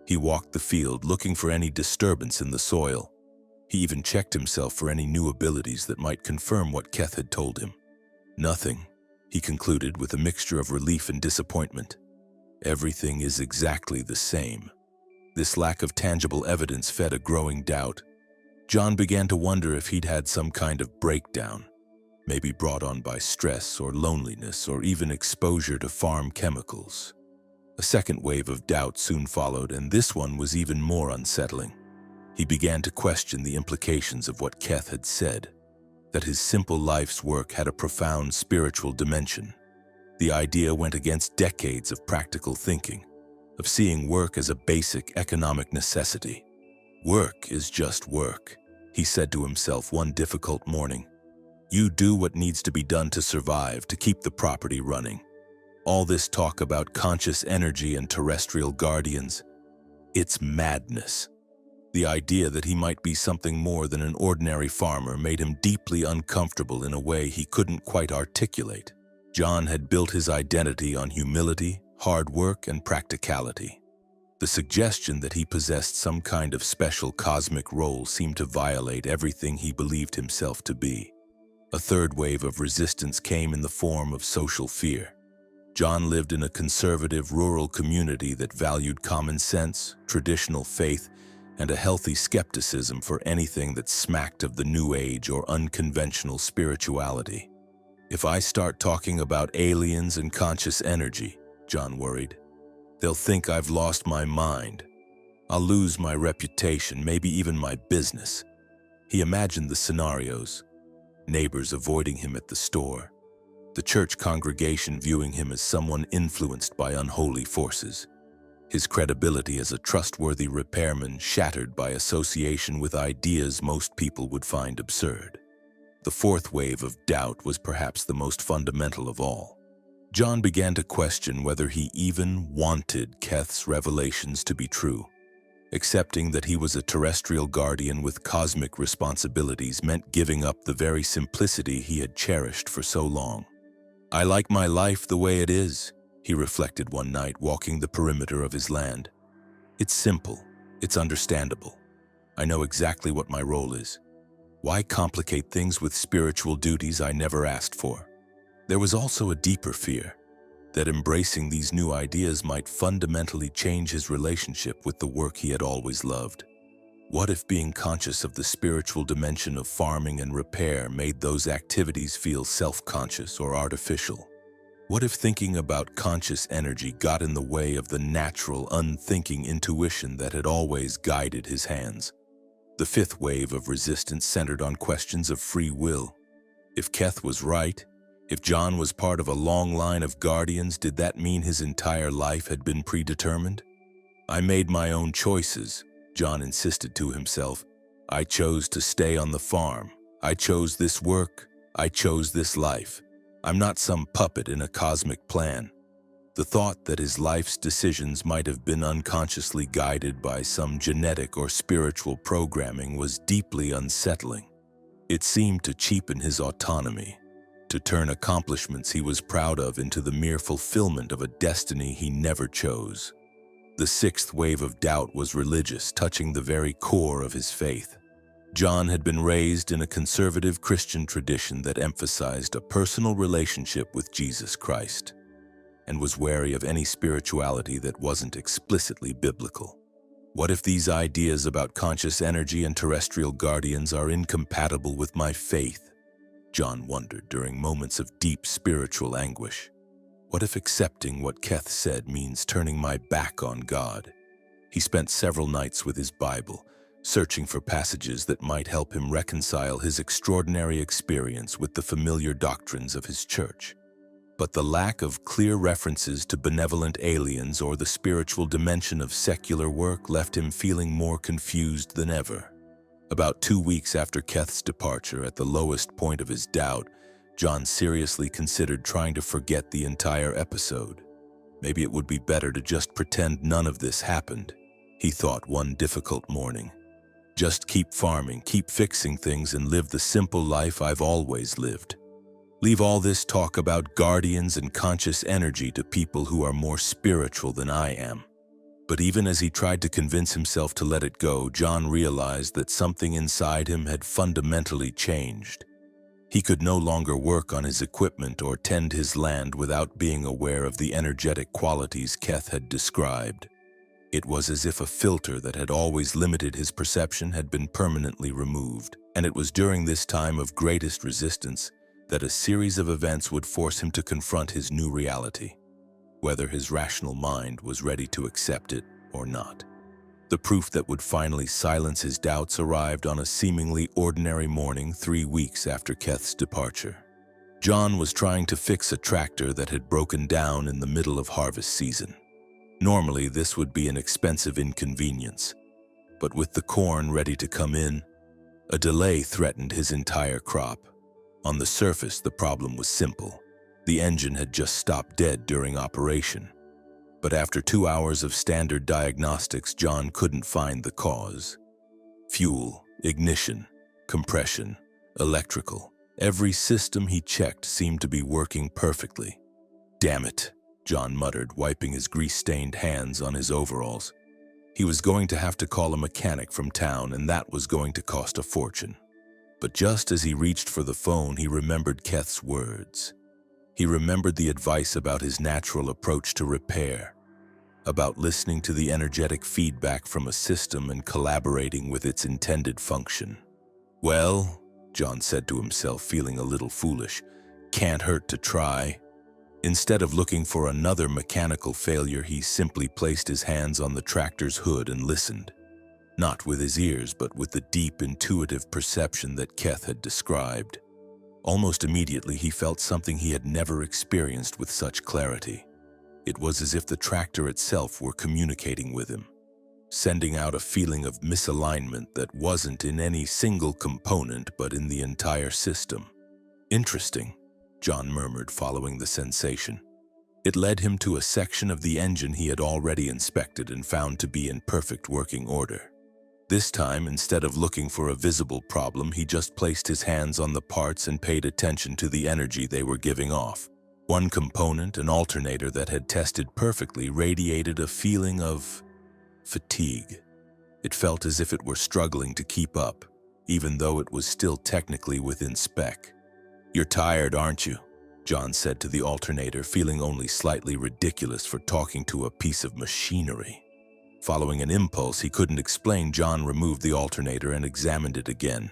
A: He walked the field looking for any disturbance in the soil. He even checked himself for any new abilities that might confirm what Keth had told him. Nothing, he concluded with a mixture of relief and disappointment. Everything is exactly the same. This lack of tangible evidence fed a growing doubt. John began to wonder if he'd had some kind of breakdown, maybe brought on by stress or loneliness or even exposure to farm chemicals. A second wave of doubt soon followed, and this one was even more unsettling. He began to question the implications of what Keth had said, that his simple life's work had a profound spiritual dimension. The idea went against decades of practical thinking, of seeing work as a basic economic necessity. "Work is just work," he said to himself one difficult morning. "You do what needs to be done to survive, to keep the property running. All this talk about conscious energy and terrestrial guardians, it's madness." The idea that he might be something more than an ordinary farmer made him deeply uncomfortable in a way he couldn't quite articulate. John had built his identity on humility, hard work, and practicality. The suggestion that he possessed some kind of special cosmic role seemed to violate everything he believed himself to be. A third wave of resistance came in the form of social fear. John lived in a conservative rural community that valued common sense, traditional faith, and a healthy skepticism for anything that smacked of the New Age or unconventional spirituality. "If I start talking about aliens and conscious energy," John worried, "they'll think I've lost my mind. I'll lose my reputation, maybe even my business." He imagined the scenarios: neighbors avoiding him at the store, the church congregation viewing him as someone influenced by unholy forces, his credibility as a trustworthy repairman shattered by association with ideas most people would find absurd. The fourth wave of doubt was perhaps the most fundamental of all. John began to question whether he even wanted Keth's revelations to be true. Accepting that he was a terrestrial guardian with cosmic responsibilities meant giving up the very simplicity he had cherished for so long. "I like my life the way it is," he reflected one night walking the perimeter of his land. "It's simple, it's understandable. I know exactly what my role is. Why complicate things with spiritual duties I never asked for?" There was also a deeper fear, that embracing these new ideas might fundamentally change his relationship with the work he had always loved. What if being conscious of the spiritual dimension of farming and repair made those activities feel self-conscious or artificial? What if thinking about conscious energy got in the way of the natural, unthinking intuition that had always guided his hands? The fifth wave of resistance centered on questions of free will. If Keth was right, if John was part of a long line of guardians, did that mean his entire life had been predetermined? I made my own choices, John insisted to himself. I chose to stay on the farm. I chose this work. I chose this life. I'm not some puppet in a cosmic plan. The thought that his life's decisions might have been unconsciously guided by some genetic or spiritual programming was deeply unsettling. It seemed to cheapen his autonomy, to turn accomplishments he was proud of into the mere fulfillment of a destiny he never chose. The sixth wave of doubt was religious, touching the very core of his faith. John had been raised in a conservative Christian tradition that emphasized a personal relationship with Jesus Christ, and was wary of any spirituality that wasn't explicitly biblical. What if these ideas about conscious energy and terrestrial guardians are incompatible with my faith? John wondered during moments of deep spiritual anguish. What if accepting what Keth said means turning my back on God? He spent several nights with his Bible, searching for passages that might help him reconcile his extraordinary experience with the familiar doctrines of his church. But the lack of clear references to benevolent aliens or the spiritual dimension of secular work left him feeling more confused than ever. About 2 weeks after Keth's departure, at the lowest point of his doubt, John seriously considered trying to forget the entire episode. Maybe it would be better to just pretend none of this happened, he thought one difficult morning. Just keep farming, keep fixing things, and live the simple life I've always lived. Leave all this talk about guardians and conscious energy to people who are more spiritual than I am. But even as he tried to convince himself to let it go, John realized that something inside him had fundamentally changed. He could no longer work on his equipment or tend his land without being aware of the energetic qualities Keth had described. It was as if a filter that had always limited his perception had been permanently removed, and it was during this time of greatest resistance that a series of events would force him to confront his new reality, whether his rational mind was ready to accept it or not. The proof that would finally silence his doubts arrived on a seemingly ordinary morning 3 weeks after Keth's departure. John was trying to fix a tractor that had broken down in the middle of harvest season. Normally, this would be an expensive inconvenience, but with the corn ready to come in, a delay threatened his entire crop. On the surface, the problem was simple. The engine had just stopped dead during operation. But after 2 hours of standard diagnostics, John couldn't find the cause. Fuel, ignition, compression, electrical. Every system he checked seemed to be working perfectly. "Damn it," John muttered, wiping his grease-stained hands on his overalls. He was going to have to call a mechanic from town, and that was going to cost a fortune. But just as he reached for the phone, he remembered Keth's words. He remembered the advice about his natural approach to repair, about listening to the energetic feedback from a system and collaborating with its intended function. "Well," John said to himself, feeling a little foolish, "can't hurt to try." Instead of looking for another mechanical failure, he simply placed his hands on the tractor's hood and listened. Not with his ears, but with the deep, intuitive perception that Keth had described. Almost immediately, he felt something he had never experienced with such clarity. It was as if the tractor itself were communicating with him, sending out a feeling of misalignment that wasn't in any single component, but in the entire system. "Interesting," John murmured, following the sensation. It led him to a section of the engine he had already inspected and found to be in perfect working order. This time, instead of looking for a visible problem, he just placed his hands on the parts and paid attention to the energy they were giving off. One component, an alternator that had tested perfectly, radiated a feeling of fatigue. It felt as if it were struggling to keep up, even though it was still technically within spec. "You're tired, aren't you?" John said to the alternator, feeling only slightly ridiculous for talking to a piece of machinery. Following an impulse he couldn't explain, John removed the alternator and examined it again.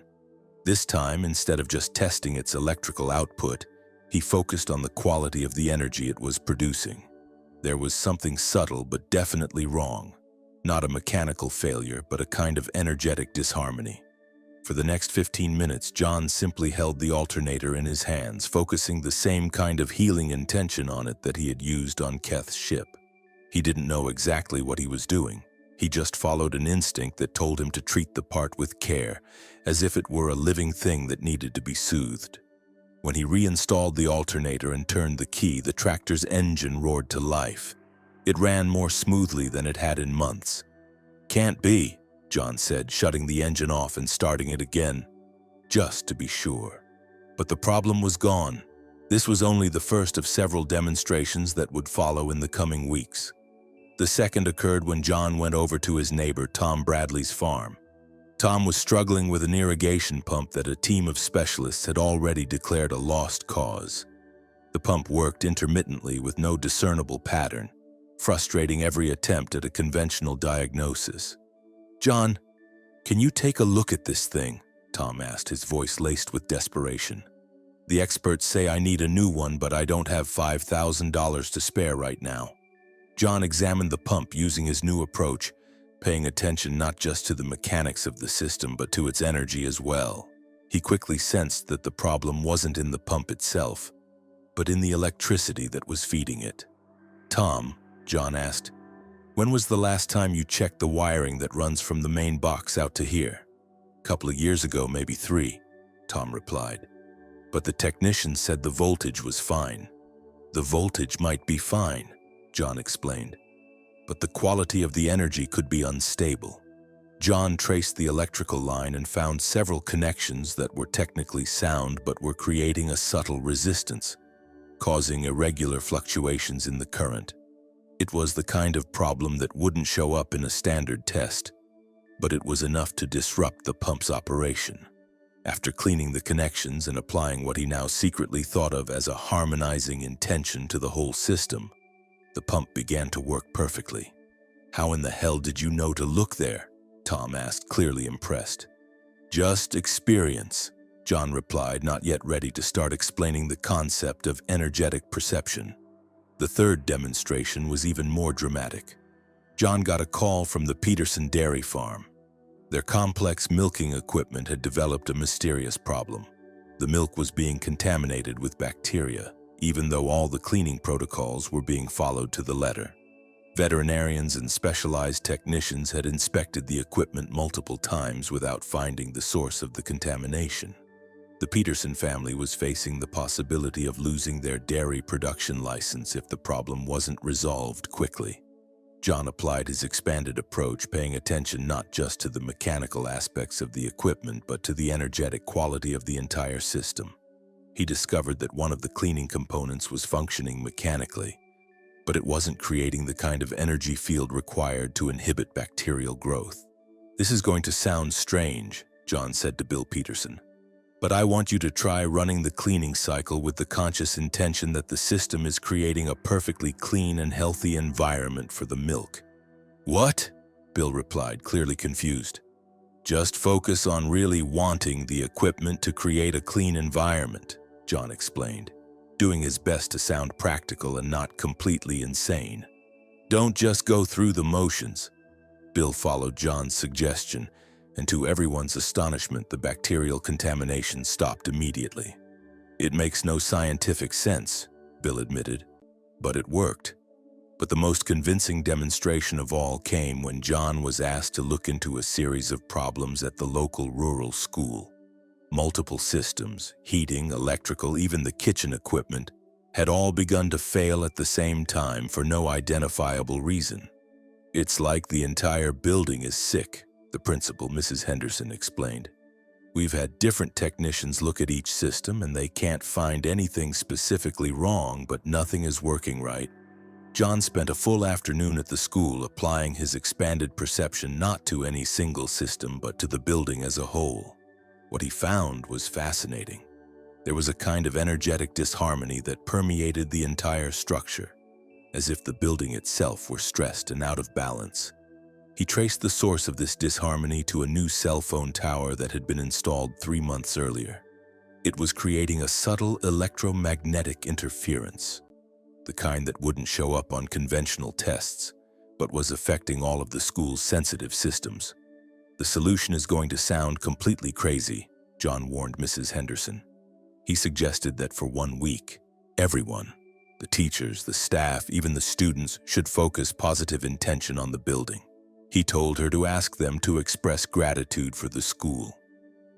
A: This time, instead of just testing its electrical output, he focused on the quality of the energy it was producing. There was something subtle but definitely wrong. Not a mechanical failure, but a kind of energetic disharmony. For the next 15 minutes, John simply held the alternator in his hands, focusing the same kind of healing intention on it that he had used on Keth's ship. He didn't know exactly what he was doing. He just followed an instinct that told him to treat the part with care, as if it were a living thing that needed to be soothed. When he reinstalled the alternator and turned the key, the tractor's engine roared to life. It ran more smoothly than it had in months. "Can't be," John said, shutting the engine off and starting it again, just to be sure. But the problem was gone. This was only the first of several demonstrations that would follow in the coming weeks. The second occurred when John went over to his neighbor Tom Bradley's farm. Tom was struggling with an irrigation pump that a team of specialists had already declared a lost cause. The pump worked intermittently with no discernible pattern, frustrating every attempt at a conventional diagnosis. "John, can you take a look at this thing?" Tom asked, his voice laced with desperation. "The experts say I need a new one, but I don't have $5,000 to spare right now." John examined the pump using his new approach, paying attention not just to the mechanics of the system, but to its energy as well. He quickly sensed that the problem wasn't in the pump itself, but in the electricity that was feeding it. "Tom," John asked, "when was the last time you checked the wiring that runs from the main box out to here?" "Couple of years ago, maybe 3, Tom replied. "But the technician said the voltage was fine." "The voltage might be fine," John explained, "but the quality of the energy could be unstable." John traced the electrical line and found several connections that were technically sound but were creating a subtle resistance, causing irregular fluctuations in the current. It was the kind of problem that wouldn't show up in a standard test, but it was enough to disrupt the pump's operation. After cleaning the connections and applying what he now secretly thought of as a harmonizing intention to the whole system, the pump began to work perfectly. "How in the hell did you know to look there?" Tom asked, clearly impressed. "Just experience," John replied, not yet ready to start explaining the concept of energetic perception. The third demonstration was even more dramatic. John got a call from the Peterson dairy farm. Their complex milking equipment had developed a mysterious problem. The milk was being contaminated with bacteria, even though all the cleaning protocols were being followed to the letter. Veterinarians and specialized technicians had inspected the equipment multiple times without finding the source of the contamination. The Peterson family was facing the possibility of losing their dairy production license if the problem wasn't resolved quickly. John applied his expanded approach, paying attention not just to the mechanical aspects of the equipment, but to the energetic quality of the entire system. He discovered that one of the cleaning components was functioning mechanically, but it wasn't creating the kind of energy field required to inhibit bacterial growth. "This is going to sound strange," John said to Bill Peterson, "but I want you to try running the cleaning cycle with the conscious intention that the system is creating a perfectly clean and healthy environment for the milk." "What?" Bill replied, clearly confused. "Just focus on really wanting the equipment to create a clean environment," John explained, doing his best to sound practical and not completely insane. "Don't just go through the motions." Bill followed John's suggestion, and to everyone's astonishment, the bacterial contamination stopped immediately. "It makes no scientific sense," Bill admitted, "but it worked." But the most convincing demonstration of all came when John was asked to look into a series of problems at the local rural school. Multiple systems, heating, electrical, even the kitchen equipment, had all begun to fail at the same time for no identifiable reason. "It's like the entire building is sick," the principal, Mrs. Henderson, explained. "We've had different technicians look at each system and they can't find anything specifically wrong, but nothing is working right." John spent a full afternoon at the school applying his expanded perception not to any single system but to the building as a whole. What he found was fascinating. There was a kind of energetic disharmony that permeated the entire structure, as if the building itself were stressed and out of balance. He traced the source of this disharmony to a new cell phone tower that had been installed 3 months earlier. It was creating a subtle electromagnetic interference, the kind that wouldn't show up on conventional tests, but was affecting all of the school's sensitive systems. "The solution is going to sound completely crazy," John warned Mrs. Henderson. He suggested that for 1 week, everyone, the teachers, the staff, even the students, should focus positive intention on the building. He told her to ask them to express gratitude for the school,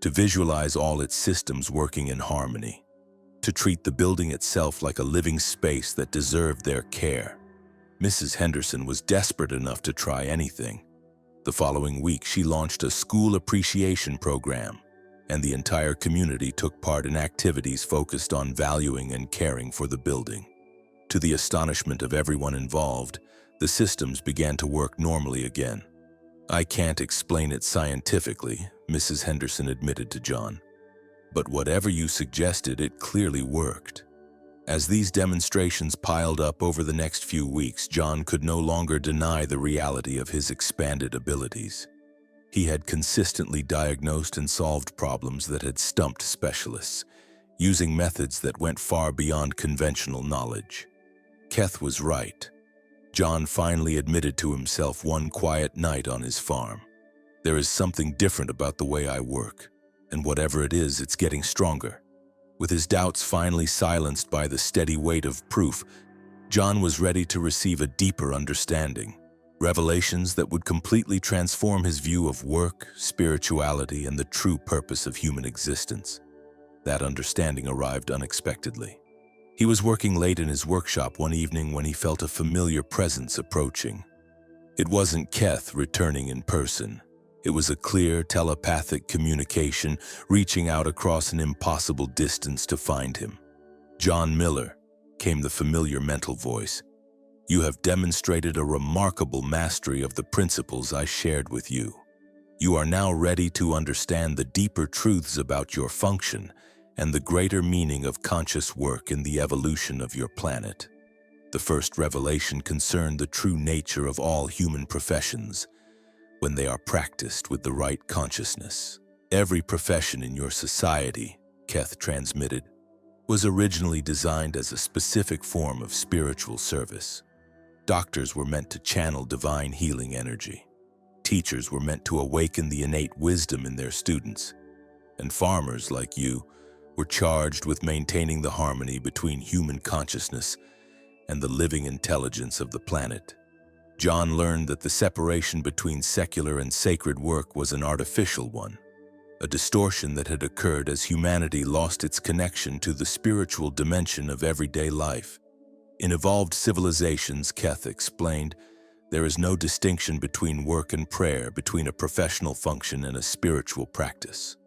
A: to visualize all its systems working in harmony, to treat the building itself like a living space that deserved their care. Mrs. Henderson was desperate enough to try anything. The following week, she launched a school appreciation program, and the entire community took part in activities focused on valuing and caring for the building. To the astonishment of everyone involved, the systems began to work normally again. "I can't explain it scientifically," Mrs. Henderson admitted to John. "But whatever you suggested, it clearly worked." As these demonstrations piled up over the next few weeks, John could no longer deny the reality of his expanded abilities. He had consistently diagnosed and solved problems that had stumped specialists, using methods that went far beyond conventional knowledge. Keth was right. John finally admitted to himself one quiet night on his farm. "There is something different about the way I work, and whatever it is, it's getting stronger." With his doubts finally silenced by the steady weight of proof, John was ready to receive a deeper understanding, revelations that would completely transform his view of work, spirituality, and the true purpose of human existence. That understanding arrived unexpectedly. He was working late in his workshop one evening when he felt a familiar presence approaching. It wasn't Keth returning in person. It was a clear, telepathic communication reaching out across an impossible distance to find him. "John Miller," came the familiar mental voice. "You have demonstrated a remarkable mastery of the principles I shared with you. You are now ready to understand the deeper truths about your function and the greater meaning of conscious work in the evolution of your planet." The first revelation concerned the true nature of all human professions when they are practiced with the right consciousness. "Every profession in your society," Keth transmitted, "was originally designed as a specific form of spiritual service. Doctors were meant to channel divine healing energy. Teachers were meant to awaken the innate wisdom in their students. And farmers like you were charged with maintaining the harmony between human consciousness and the living intelligence of the planet." John learned that the separation between secular and sacred work was an artificial one, a distortion that had occurred as humanity lost its connection to the spiritual dimension of everyday life. In evolved civilizations, Keth explained, there is no distinction between work and prayer, between a professional function and a spiritual practice.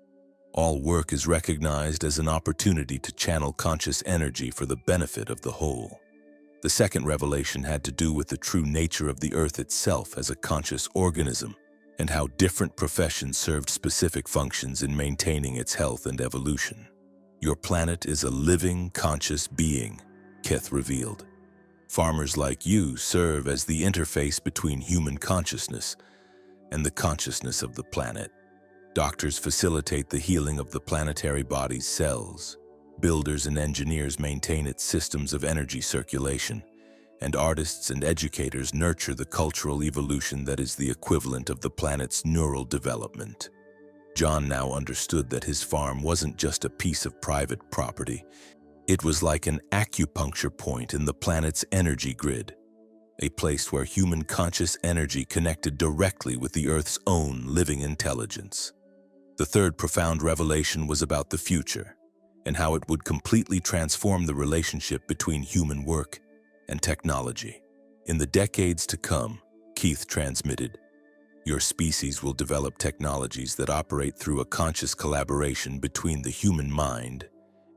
A: All work is recognized as an opportunity to channel conscious energy for the benefit of the whole. The second revelation had to do with the true nature of the Earth itself as a conscious organism, and how different professions served specific functions in maintaining its health and evolution. "Your planet is a living, conscious being," Keth revealed. "Farmers like you serve as the interface between human consciousness and the consciousness of the planet. Doctors facilitate the healing of the planetary body's cells. Builders and engineers maintain its systems of energy circulation, and artists and educators nurture the cultural evolution that is the equivalent of the planet's neural development." John now understood that his farm wasn't just a piece of private property. It was like an acupuncture point in the planet's energy grid, a place where human conscious energy connected directly with the Earth's own living intelligence. The third profound revelation was about the future, and how it would completely transform the relationship between human work and technology. "In the decades to come," Keith transmitted, "your species will develop technologies that operate through a conscious collaboration between the human mind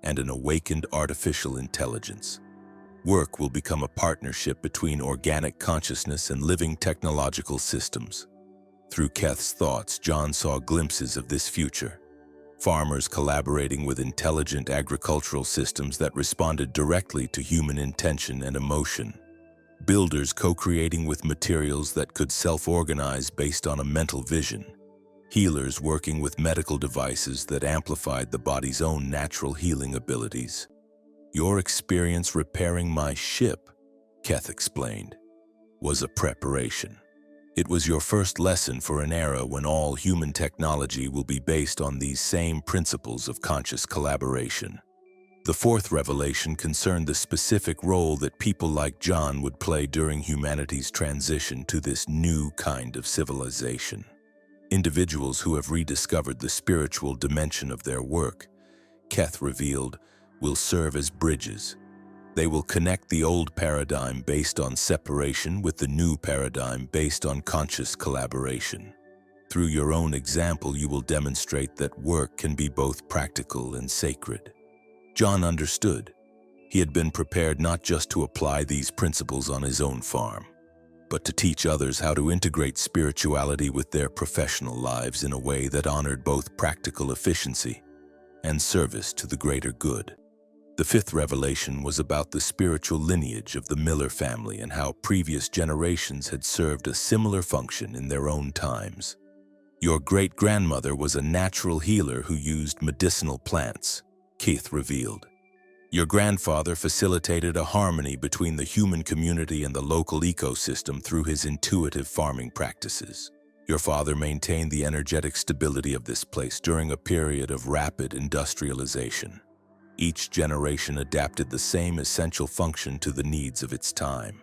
A: and an awakened artificial intelligence. Work will become a partnership between organic consciousness and living technological systems." Through Keth's thoughts, John saw glimpses of this future. Farmers collaborating with intelligent agricultural systems that responded directly to human intention and emotion. Builders co-creating with materials that could self-organize based on a mental vision. Healers working with medical devices that amplified the body's own natural healing abilities. "Your experience repairing my ship," Keth explained, was a preparation. It was your first lesson for an era when all human technology will be based on these same principles of conscious collaboration. The fourth revelation concerned the specific role that people like John would play during humanity's transition to this new kind of civilization. Individuals who have rediscovered the spiritual dimension of their work, Keth revealed, will serve as bridges. They will connect the old paradigm based on separation with the new paradigm based on conscious collaboration. Through your own example, you will demonstrate that work can be both practical and sacred. John understood. He had been prepared not just to apply these principles on his own farm, but to teach others how to integrate spirituality with their professional lives in a way that honored both practical efficiency and service to the greater good. The fifth revelation was about the spiritual lineage of the Miller family and how previous generations had served a similar function in their own times. Your great-grandmother was a natural healer who used medicinal plants, Keith revealed. Your grandfather facilitated a harmony between the human community and the local ecosystem through his intuitive farming practices. Your father maintained the energetic stability of this place during a period of rapid industrialization. Each generation adapted the same essential function to the needs of its time.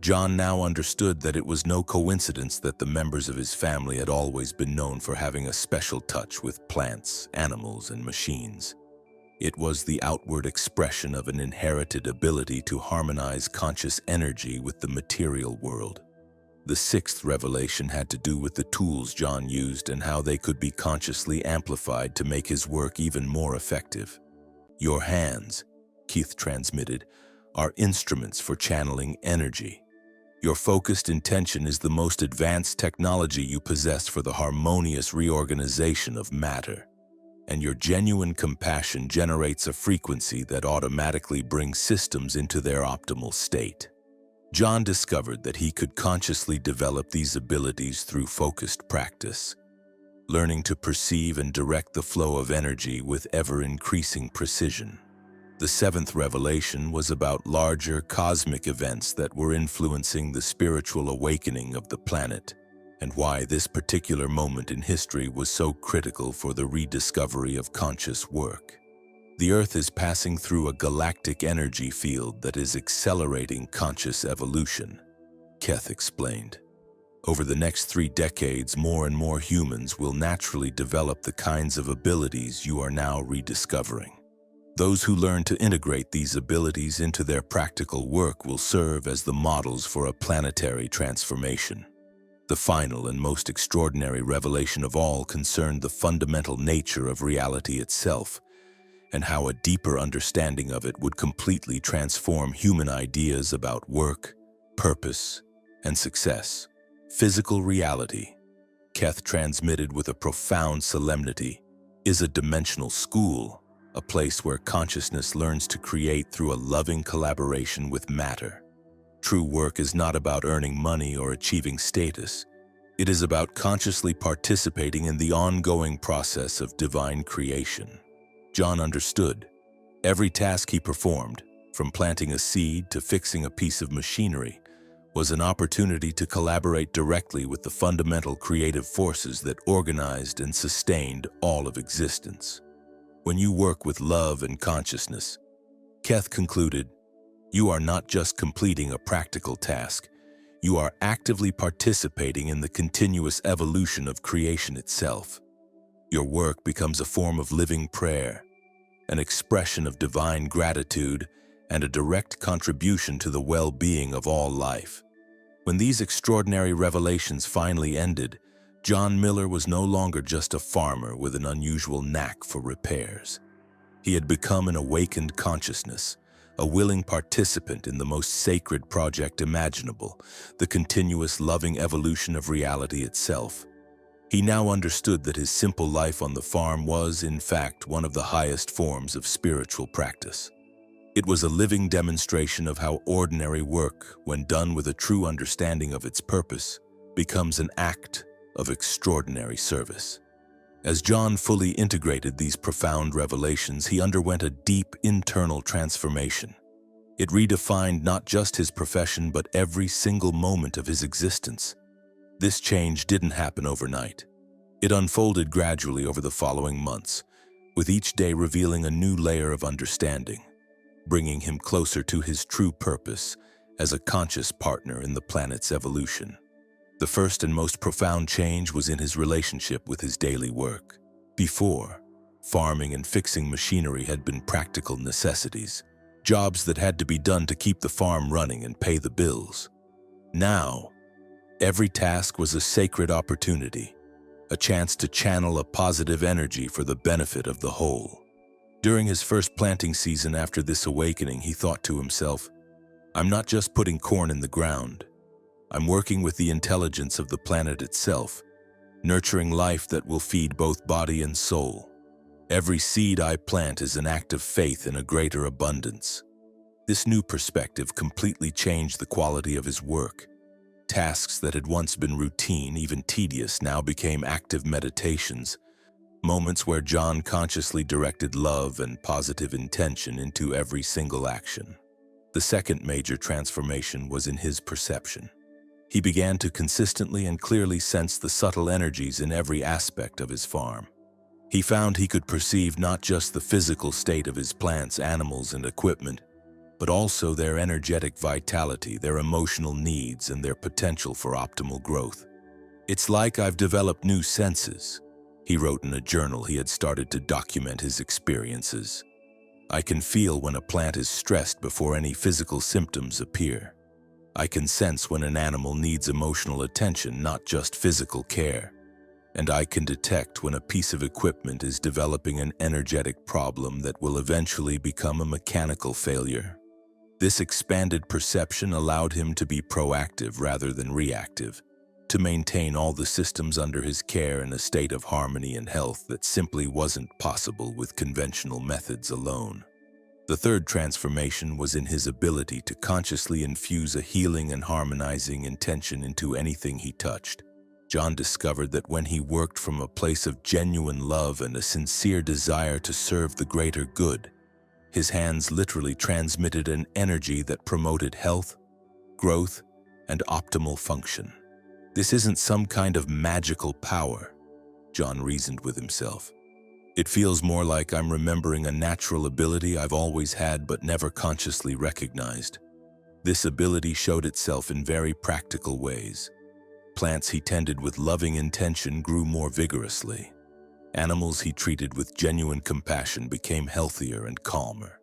A: John now understood that it was no coincidence that the members of his family had always been known for having a special touch with plants, animals, and machines. It was the outward expression of an inherited ability to harmonize conscious energy with the material world. The sixth revelation had to do with the tools John used and how they could be consciously amplified to make his work even more effective. Your hands, Keith transmitted, are instruments for channeling energy. Your focused intention is the most advanced technology you possess for the harmonious reorganization of matter. And your genuine compassion generates a frequency that automatically brings systems into their optimal state. John discovered that he could consciously develop these abilities through focused practice, learning to perceive and direct the flow of energy with ever-increasing precision. The seventh revelation was about larger cosmic events that were influencing the spiritual awakening of the planet, and why this particular moment in history was so critical for the rediscovery of conscious work. The Earth is passing through a galactic energy field that is accelerating conscious evolution, Keth explained. Over the next 3 decades, more and more humans will naturally develop the kinds of abilities you are now rediscovering. Those who learn to integrate these abilities into their practical work will serve as the models for a planetary transformation. The final and most extraordinary revelation of all concerned the fundamental nature of reality itself, and how a deeper understanding of it would completely transform human ideas about work, purpose, and success. Physical reality, Keth transmitted with a profound solemnity, is a dimensional school, a place where consciousness learns to create through a loving collaboration with matter. True work is not about earning money or achieving status. It is about consciously participating in the ongoing process of divine creation. John understood. Every task he performed, from planting a seed to fixing a piece of machinery, was an opportunity to collaborate directly with the fundamental creative forces that organized and sustained all of existence. When you work with love and consciousness, Keth concluded, you are not just completing a practical task, you are actively participating in the continuous evolution of creation itself. Your work becomes a form of living prayer, an expression of divine gratitude, and a direct contribution to the well-being of all life. When these extraordinary revelations finally ended, John Miller was no longer just a farmer with an unusual knack for repairs. He had become an awakened consciousness, a willing participant in the most sacred project imaginable, the continuous loving evolution of reality itself. He now understood that his simple life on the farm was, in fact, one of the highest forms of spiritual practice. It was a living demonstration of how ordinary work, when done with a true understanding of its purpose, becomes an act of extraordinary service. As John fully integrated these profound revelations, he underwent a deep internal transformation. It redefined not just his profession but every single moment of his existence. This change didn't happen overnight. It unfolded gradually over the following months, with each day revealing a new layer of understanding, bringing him closer to his true purpose as a conscious partner in the planet's evolution. The first and most profound change was in his relationship with his daily work. Before, farming and fixing machinery had been practical necessities, jobs that had to be done to keep the farm running and pay the bills. Now, every task was a sacred opportunity, a chance to channel a positive energy for the benefit of the whole. During his first planting season after this awakening, he thought to himself, "I'm not just putting corn in the ground. I'm working with the intelligence of the planet itself, nurturing life that will feed both body and soul. Every seed I plant is an act of faith in a greater abundance." This new perspective completely changed the quality of his work. Tasks that had once been routine, even tedious, now became active meditations, moments where John consciously directed love and positive intention into every single action. The second major transformation was in his perception. He began to consistently and clearly sense the subtle energies in every aspect of his farm. He found he could perceive not just the physical state of his plants, animals, and equipment, but also their energetic vitality, their emotional needs, and their potential for optimal growth. "It's like I've developed new senses," he wrote in a journal he had started to document his experiences. "I can feel when a plant is stressed before any physical symptoms appear. I can sense when an animal needs emotional attention, not just physical care. And I can detect when a piece of equipment is developing an energetic problem that will eventually become a mechanical failure." This expanded perception allowed him to be proactive rather than reactive, to maintain all the systems under his care in a state of harmony and health that simply wasn't possible with conventional methods alone. The third transformation was in his ability to consciously infuse a healing and harmonizing intention into anything he touched. John discovered that when he worked from a place of genuine love and a sincere desire to serve the greater good, his hands literally transmitted an energy that promoted health, growth, and optimal function. "This isn't some kind of magical power," John reasoned with himself. "It feels more like I'm remembering a natural ability I've always had but never consciously recognized." This ability showed itself in very practical ways. Plants he tended with loving intention grew more vigorously. Animals he treated with genuine compassion became healthier and calmer.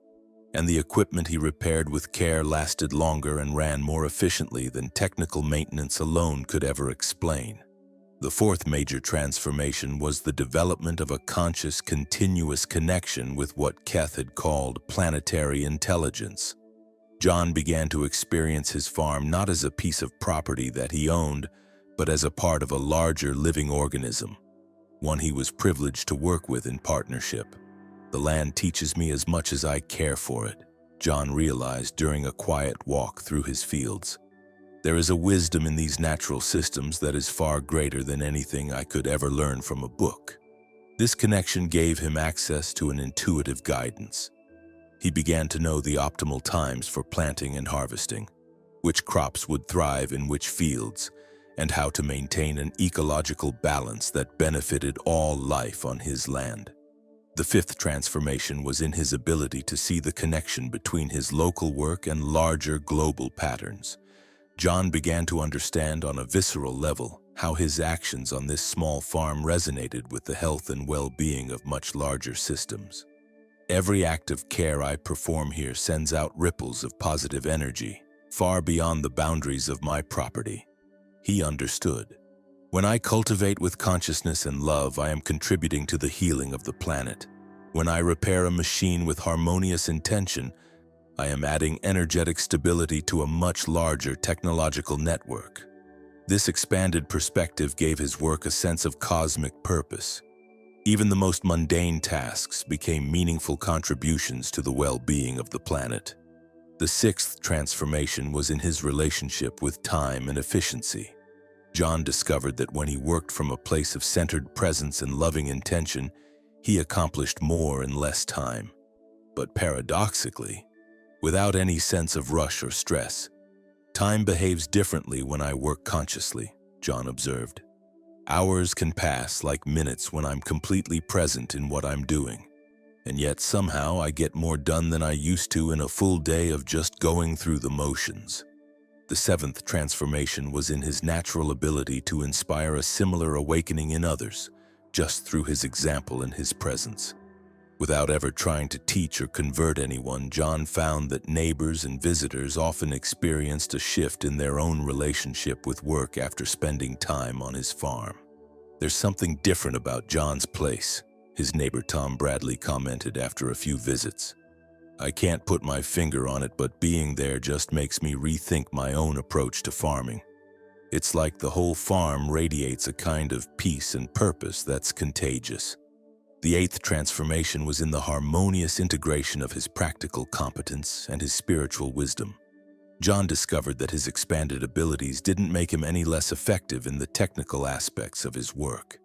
A: And the equipment he repaired with care lasted longer and ran more efficiently than technical maintenance alone could ever explain. The fourth major transformation was the development of a conscious, continuous connection with what Keth had called planetary intelligence. John began to experience his farm not as a piece of property that he owned, but as a part of a larger living organism, one he was privileged to work with in partnership. "The land teaches me as much as I care for it," John realized during a quiet walk through his fields. "There is a wisdom in these natural systems that is far greater than anything I could ever learn from a book." This connection gave him access to an intuitive guidance. He began to know the optimal times for planting and harvesting, which crops would thrive in which fields, and how to maintain an ecological balance that benefited all life on his land. The fifth transformation was in his ability to see the connection between his local work and larger global patterns. John began to understand on a visceral level how his actions on this small farm resonated with the health and well-being of much larger systems. "Every act of care I perform here sends out ripples of positive energy, far beyond the boundaries of my property," he understood. "When I cultivate with consciousness and love, I am contributing to the healing of the planet. When I repair a machine with harmonious intention, I am adding energetic stability to a much larger technological network." This expanded perspective gave his work a sense of cosmic purpose. Even the most mundane tasks became meaningful contributions to the well-being of the planet. The sixth transformation was in his relationship with time and efficiency. John discovered that when he worked from a place of centered presence and loving intention, he accomplished more in less time. But paradoxically, without any sense of rush or stress. Time behaves differently when I work consciously, John observed. Hours can pass like minutes when I'm completely present in what I'm doing. And yet somehow I get more done than I used to in a full day of just going through the motions. The seventh transformation was in his natural ability to inspire a similar awakening in others, just through his example and his presence. Without ever trying to teach or convert anyone, John found that neighbors and visitors often experienced a shift in their own relationship with work after spending time on his farm. "There's something different about John's place," his neighbor Tom Bradley commented after a few visits. "I can't put my finger on it, but being there just makes me rethink my own approach to farming. It's like the whole farm radiates a kind of peace and purpose that's contagious." The eighth transformation was in the harmonious integration of his practical competence and his spiritual wisdom. John discovered that his expanded abilities didn't make him any less effective in the technical aspects of his work.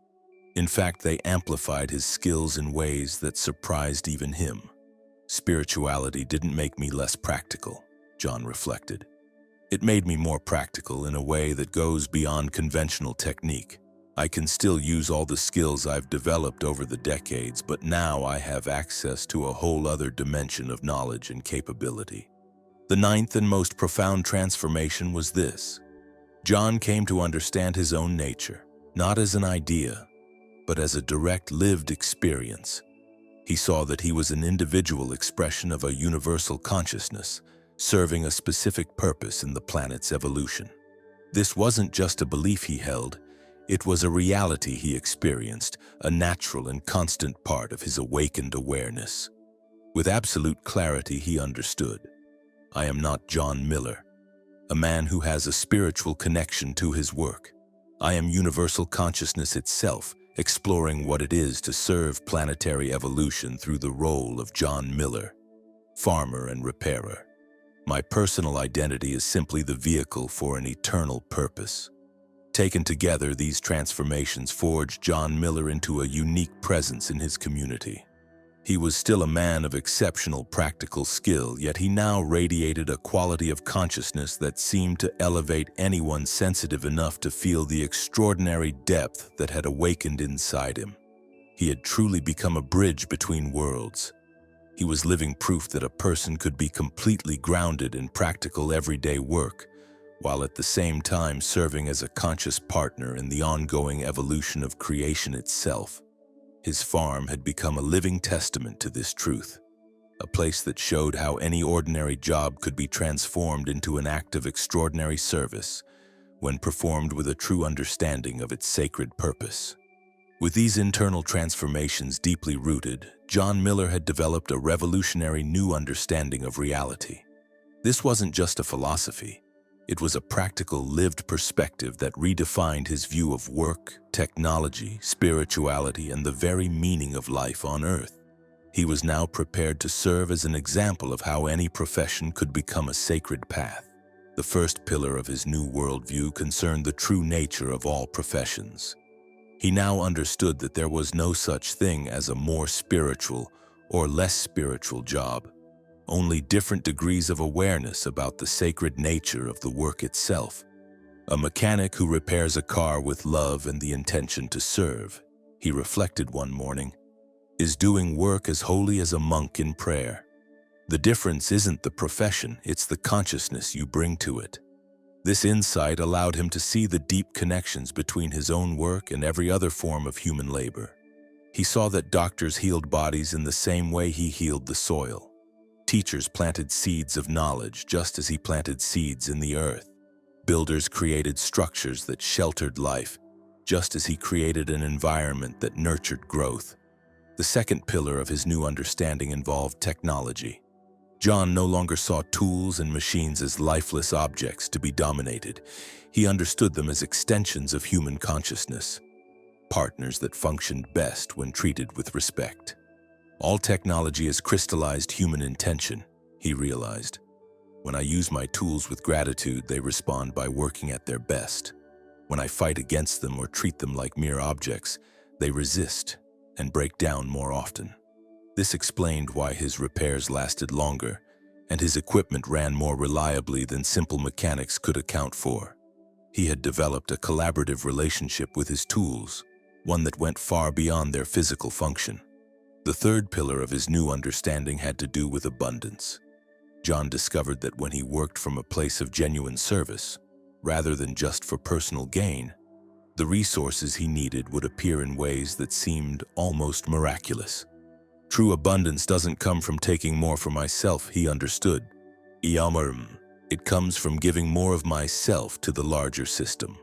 A: In fact, they amplified his skills in ways that surprised even him. "Spirituality didn't make me less practical," John reflected. "It made me more practical in a way that goes beyond conventional technique. I can still use all the skills I've developed over the decades, but now I have access to a whole other dimension of knowledge and capability." The ninth and most profound transformation was this. John came to understand his own nature, not as an idea, but as a direct lived experience. He saw that he was an individual expression of a universal consciousness, serving a specific purpose in the planet's evolution. This wasn't just a belief he held, it was a reality he experienced, a natural and constant part of his awakened awareness. With absolute clarity, he understood. "I am not John Miller, a man who has a spiritual connection to his work. I am universal consciousness itself, exploring what it is to serve planetary evolution through the role of John Miller, farmer and repairer. My personal identity is simply the vehicle for an eternal purpose." Taken together, these transformations forged John Miller into a unique presence in his community. He was still a man of exceptional practical skill, yet he now radiated a quality of consciousness that seemed to elevate anyone sensitive enough to feel the extraordinary depth that had awakened inside him. He had truly become a bridge between worlds. He was living proof that a person could be completely grounded in practical everyday work, while at the same time serving as a conscious partner in the ongoing evolution of creation itself. His farm had become a living testament to this truth, a place that showed how any ordinary job could be transformed into an act of extraordinary service when performed with a true understanding of its sacred purpose. With these internal transformations deeply rooted, John Miller had developed a revolutionary new understanding of reality. This wasn't just a philosophy. It was a practical, lived perspective that redefined his view of work, technology, spirituality, and the very meaning of life on Earth. He was now prepared to serve as an example of how any profession could become a sacred path. The first pillar of his new worldview concerned the true nature of all professions. He now understood that there was no such thing as a more spiritual or less spiritual job. Only different degrees of awareness about the sacred nature of the work itself. A mechanic who repairs a car with love and the intention to serve, he reflected one morning, is doing work as holy as a monk in prayer. The difference isn't the profession, it's the consciousness you bring to it. This insight allowed him to see the deep connections between his own work and every other form of human labor. He saw that doctors healed bodies in the same way he healed the soil. Teachers planted seeds of knowledge just as he planted seeds in the earth. Builders created structures that sheltered life, just as he created an environment that nurtured growth. The second pillar of his new understanding involved technology. John no longer saw tools and machines as lifeless objects to be dominated. He understood them as extensions of human consciousness, partners that functioned best when treated with respect. All technology is crystallized human intention, he realized. When I use my tools with gratitude, they respond by working at their best. When I fight against them or treat them like mere objects, they resist and break down more often. This explained why his repairs lasted longer and his equipment ran more reliably than simple mechanics could account for. He had developed a collaborative relationship with his tools, one that went far beyond their physical function. The third pillar of his new understanding had to do with abundance. John discovered that when he worked from a place of genuine service, rather than just for personal gain, the resources he needed would appear in ways that seemed almost miraculous. True abundance doesn't come from taking more for myself, he understood. It comes from giving more of myself to the larger system.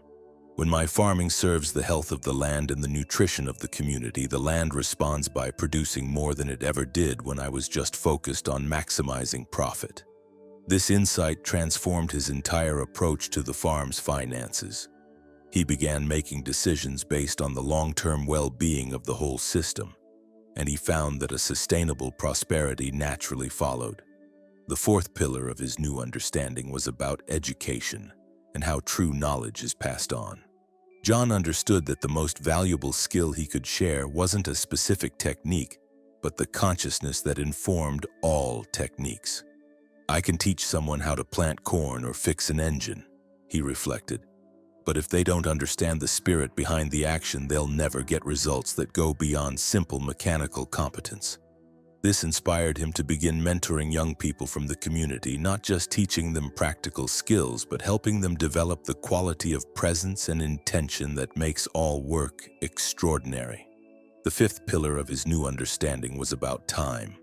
A: When my farming serves the health of the land and the nutrition of the community, the land responds by producing more than it ever did when I was just focused on maximizing profit. This insight transformed his entire approach to the farm's finances. He began making decisions based on the long-term well-being of the whole system, and he found that a sustainable prosperity naturally followed. The fourth pillar of his new understanding was about education and how true knowledge is passed on. John understood that the most valuable skill he could share wasn't a specific technique, but the consciousness that informed all techniques. I can teach someone how to plant corn or fix an engine, he reflected. But if they don't understand the spirit behind the action, they'll never get results that go beyond simple mechanical competence. This inspired him to begin mentoring young people from the community, not just teaching them practical skills, but helping them develop the quality of presence and intention that makes all work extraordinary. The fifth pillar of his new understanding was about time.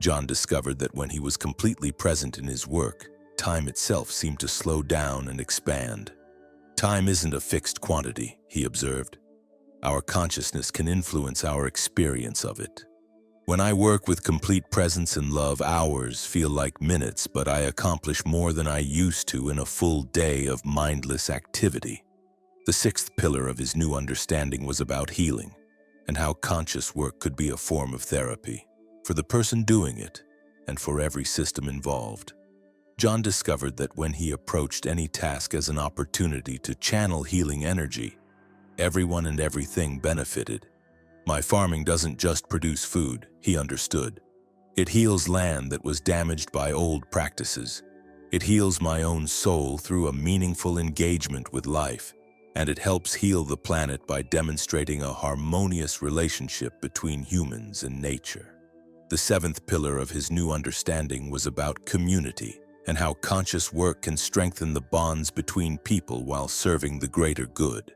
A: John discovered that when he was completely present in his work, time itself seemed to slow down and expand. Time isn't a fixed quantity, he observed. Our consciousness can influence our experience of it. When I work with complete presence and love, hours feel like minutes, but I accomplish more than I used to in a full day of mindless activity. The sixth pillar of his new understanding was about healing and how conscious work could be a form of therapy for the person doing it and for every system involved. John discovered that when he approached any task as an opportunity to channel healing energy, everyone and everything benefited. My farming doesn't just produce food, he understood. It heals land that was damaged by old practices. It heals my own soul through a meaningful engagement with life, and it helps heal the planet by demonstrating a harmonious relationship between humans and nature. The seventh pillar of his new understanding was about community and how conscious work can strengthen the bonds between people while serving the greater good.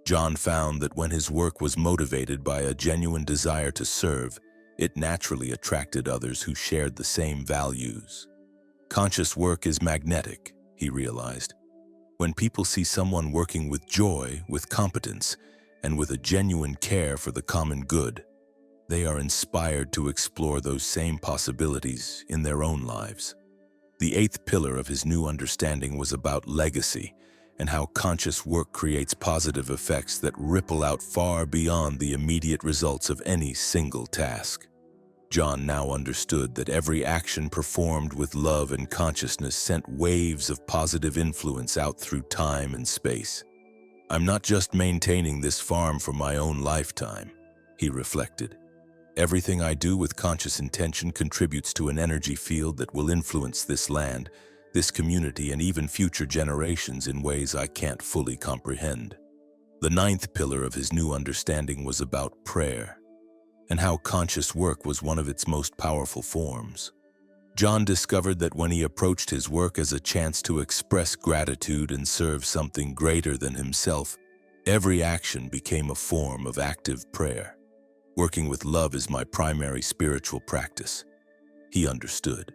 A: John found that when his work was motivated by a genuine desire to serve, it naturally attracted others who shared the same values. Conscious work is magnetic, he realized. When people see someone working with joy, with competence, and with a genuine care for the common good, they are inspired to explore those same possibilities in their own lives. The eighth pillar of his new understanding was about legacy and how conscious work creates positive effects that ripple out far beyond the immediate results of any single task. John now understood that every action performed with love and consciousness sent waves of positive influence out through time and space. I'm not just maintaining this farm for my own lifetime, he reflected. Everything I do with conscious intention contributes to an energy field that will influence this land, this community, and even future generations in ways I can't fully comprehend. The ninth pillar of his new understanding was about prayer, and how conscious work was one of its most powerful forms. John discovered that when he approached his work as a chance to express gratitude and serve something greater than himself, every action became a form of active prayer. Working with love is my primary spiritual practice, he understood.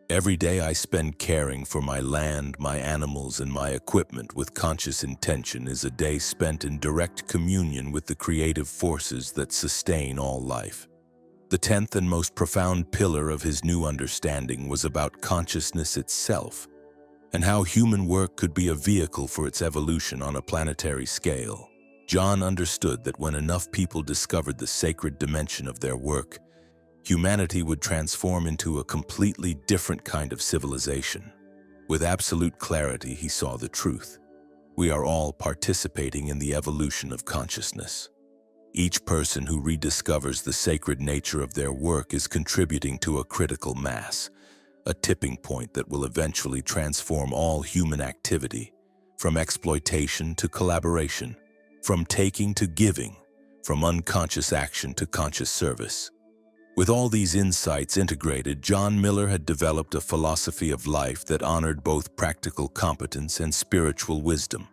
A: Every day I spend caring for my land, my animals, and my equipment with conscious intention is a day spent in direct communion with the creative forces that sustain all life. The 10th and most profound pillar of his new understanding was about consciousness itself, and how human work could be a vehicle for its evolution on a planetary scale. John understood that when enough people discovered the sacred dimension of their work, humanity would transform into a completely different kind of civilization. With absolute clarity, he saw the truth. We are all participating in the evolution of consciousness. Each person who rediscovers the sacred nature of their work is contributing to a critical mass, a tipping point that will eventually transform all human activity, from exploitation to collaboration, from taking to giving, from unconscious action to conscious service. With all these insights integrated, John Miller had developed a philosophy of life that honored both practical competence and spiritual wisdom.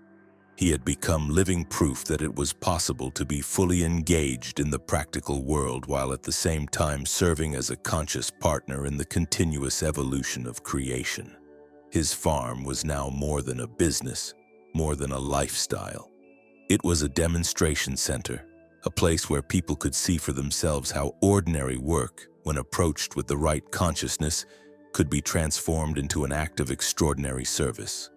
A: He had become living proof that it was possible to be fully engaged in the practical world while at the same time serving as a conscious partner in the continuous evolution of creation. His farm was now more than a business, more than a lifestyle. It was a demonstration center, a place where people could see for themselves how ordinary work, when approached with the right consciousness, could be transformed into an act of extraordinary service.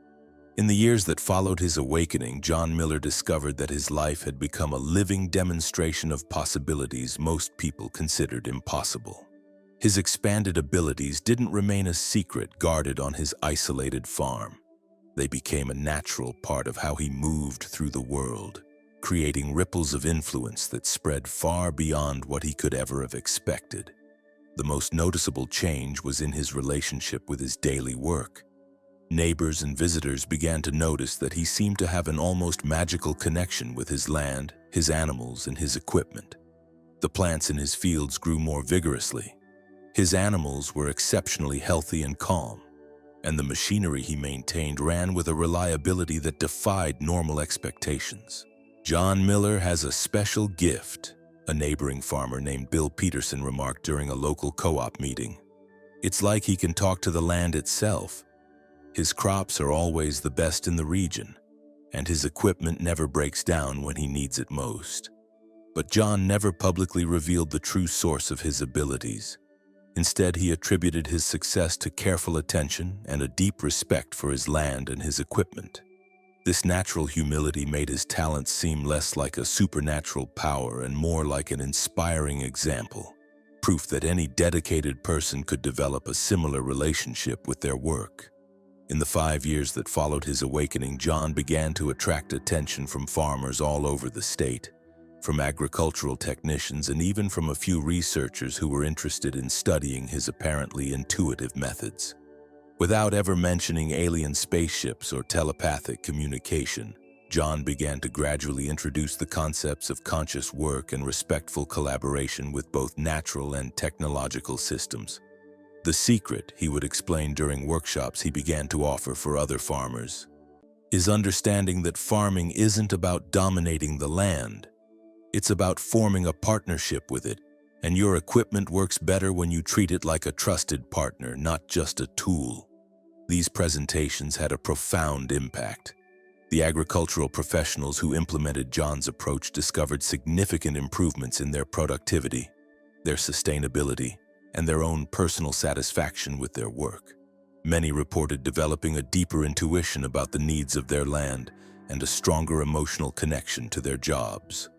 A: In the years that followed his awakening, John Miller discovered that his life had become a living demonstration of possibilities most people considered impossible. His expanded abilities didn't remain a secret guarded on his isolated farm. They became a natural part of how he moved through the world, creating ripples of influence that spread far beyond what he could ever have expected. The most noticeable change was in his relationship with his daily work. Neighbors and visitors began to notice that he seemed to have an almost magical connection with his land, his animals, and his equipment. The plants in his fields grew more vigorously. His animals were exceptionally healthy and calm, and the machinery he maintained ran with a reliability that defied normal expectations. John Miller has a special gift, a neighboring farmer named Bill Peterson remarked during a local co-op meeting. It's like he can talk to the land itself. His crops are always the best in the region, and his equipment never breaks down when he needs it most. But John never publicly revealed the true source of his abilities. Instead, he attributed his success to careful attention and a deep respect for his land and his equipment. This natural humility made his talents seem less like a supernatural power and more like an inspiring example, proof that any dedicated person could develop a similar relationship with their work. In the 5 years that followed his awakening, John began to attract attention from farmers all over the state, from agricultural technicians and even from a few researchers who were interested in studying his apparently intuitive methods. Without ever mentioning alien spaceships or telepathic communication, John began to gradually introduce the concepts of conscious work and respectful collaboration with both natural and technological systems. The secret, he would explain during workshops he began to offer for other farmers, is understanding that farming isn't about dominating the land. It's about forming a partnership with it, and your equipment works better when you treat it like a trusted partner, not just a tool. These presentations had a profound impact. The agricultural professionals who implemented John's approach discovered significant improvements in their productivity, their sustainability, and their own personal satisfaction with their work. Many reported developing a deeper intuition about the needs of their land and a stronger emotional connection to their jobs.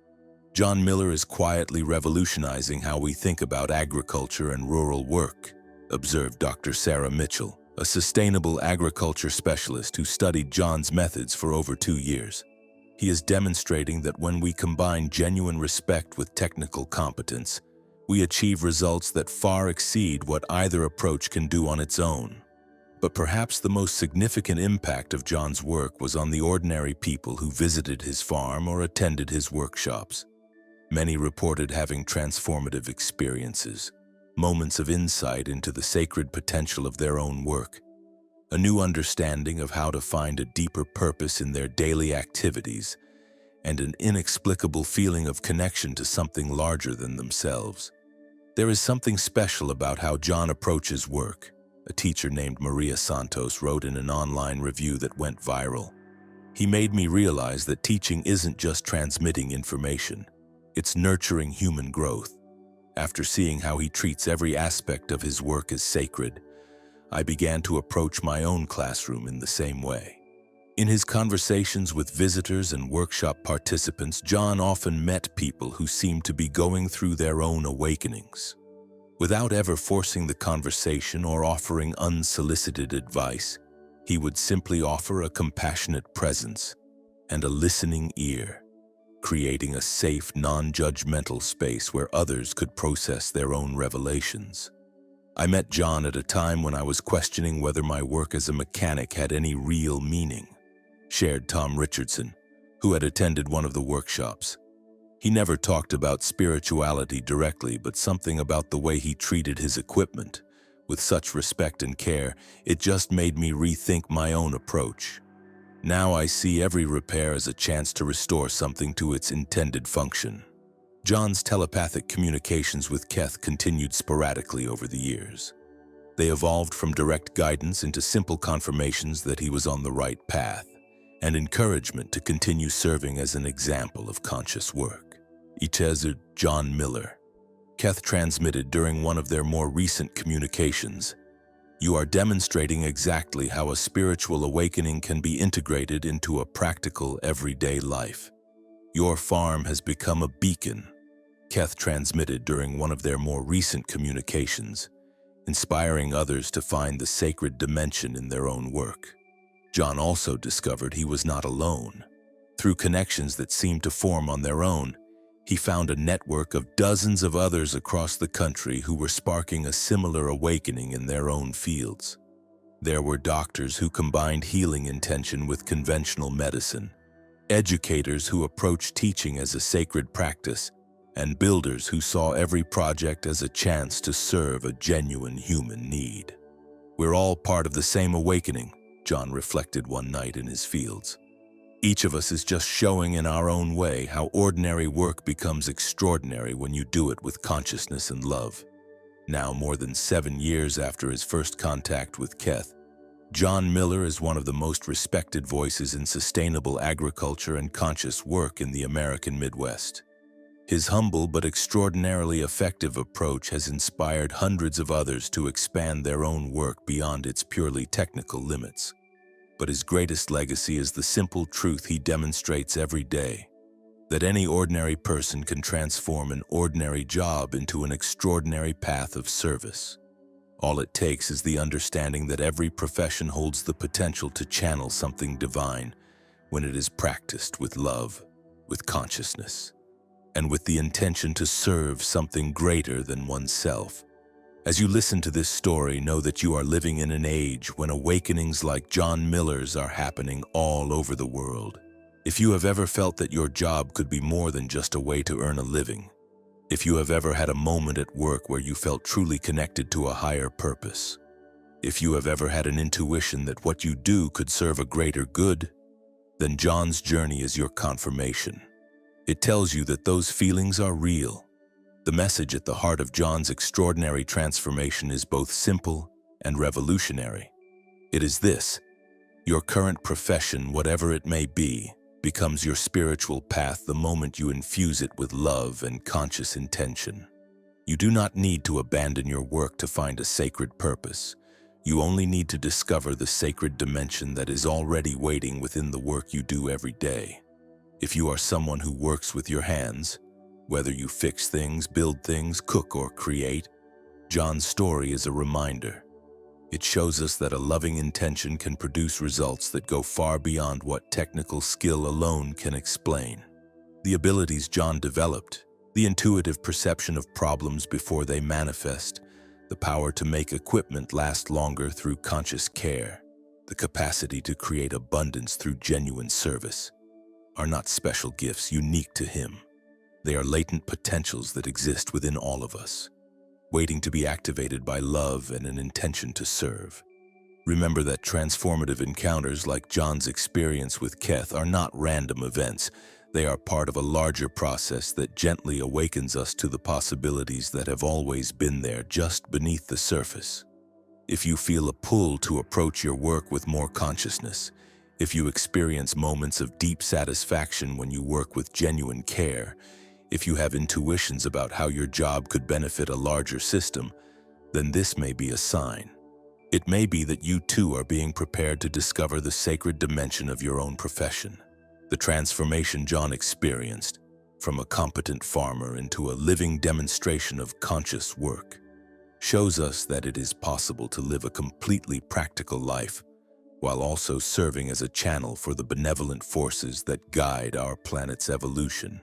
A: John Miller is quietly revolutionizing how we think about agriculture and rural work, observed Dr. Sarah Mitchell, a sustainable agriculture specialist who studied John's methods for over 2 years. He is demonstrating that when we combine genuine respect with technical competence, we achieve results that far exceed what either approach can do on its own. But perhaps the most significant impact of John's work was on the ordinary people who visited his farm or attended his workshops. Many reported having transformative experiences, moments of insight into the sacred potential of their own work, a new understanding of how to find a deeper purpose in their daily activities, and an inexplicable feeling of connection to something larger than themselves. There is something special about how John approaches work, a teacher named Maria Santos wrote in an online review that went viral. He made me realize that teaching isn't just transmitting information, it's nurturing human growth. After seeing how he treats every aspect of his work as sacred, I began to approach my own classroom in the same way. In his conversations with visitors and workshop participants, John often met people who seemed to be going through their own awakenings. Without ever forcing the conversation or offering unsolicited advice, he would simply offer a compassionate presence and a listening ear, creating a safe, non-judgmental space where others could process their own revelations. I met John at a time when I was questioning whether my work as a mechanic had any real meaning, shared Tom Richardson, who had attended one of the workshops. He never talked about spirituality directly, but something about the way he treated his equipment with such respect and care, it just made me rethink my own approach. Now I see every repair as a chance to restore something to its intended function. John's telepathic communications with Keth continued sporadically over the years. They evolved from direct guidance into simple confirmations that he was on the right path, and encouragement to continue serving as an example of conscious work. Itezud John Miller. Keth transmitted during one of their more recent communications, "You are demonstrating exactly how a spiritual awakening can be integrated into a practical, everyday life. Your farm has become a beacon," Keth transmitted during one of their more recent communications, inspiring others to find the sacred dimension in their own work. John also discovered he was not alone. Through connections that seemed to form on their own, he found a network of dozens of others across the country who were sparking a similar awakening in their own fields. There were doctors who combined healing intention with conventional medicine, educators who approached teaching as a sacred practice, and builders who saw every project as a chance to serve a genuine human need. "We're all part of the same awakening," John reflected one night in his fields. "Each of us is just showing in our own way how ordinary work becomes extraordinary when you do it with consciousness and love." Now, more than 7 years after his first contact with Keth, John Miller is one of the most respected voices in sustainable agriculture and conscious work in the American Midwest. His humble but extraordinarily effective approach has inspired hundreds of others to expand their own work beyond its purely technical limits. But his greatest legacy is the simple truth he demonstrates every day, that any ordinary person can transform an ordinary job into an extraordinary path of service. All it takes is the understanding that every profession holds the potential to channel something divine when it is practiced with love, with consciousness, and with the intention to serve something greater than oneself. As you listen to this story, know that you are living in an age when awakenings like John Miller's are happening all over the world. If you have ever felt that your job could be more than just a way to earn a living, if you have ever had a moment at work where you felt truly connected to a higher purpose, if you have ever had an intuition that what you do could serve a greater good, then John's journey is your confirmation. It tells you that those feelings are real. The message at the heart of John's extraordinary transformation is both simple and revolutionary. It is this: your current profession, whatever it may be, becomes your spiritual path the moment you infuse it with love and conscious intention. You do not need to abandon your work to find a sacred purpose. You only need to discover the sacred dimension that is already waiting within the work you do every day. If you are someone who works with your hands, whether you fix things, build things, cook, or create, John's story is a reminder. It shows us that a loving intention can produce results that go far beyond what technical skill alone can explain. The abilities John developed, the intuitive perception of problems before they manifest, the power to make equipment last longer through conscious care, the capacity to create abundance through genuine service, are not special gifts unique to him. They are latent potentials that exist within all of us, waiting to be activated by love and an intention to serve. Remember that transformative encounters like John's experience with Keth are not random events. They are part of a larger process that gently awakens us to the possibilities that have always been there just beneath the surface. If you feel a pull to approach your work with more consciousness, if you experience moments of deep satisfaction when you work with genuine care, if you have intuitions about how your job could benefit a larger system, then this may be a sign. It may be that you too are being prepared to discover the sacred dimension of your own profession. The transformation John experienced, from a competent farmer into a living demonstration of conscious work, shows us that it is possible to live a completely practical life while also serving as a channel for the benevolent forces that guide our planet's evolution.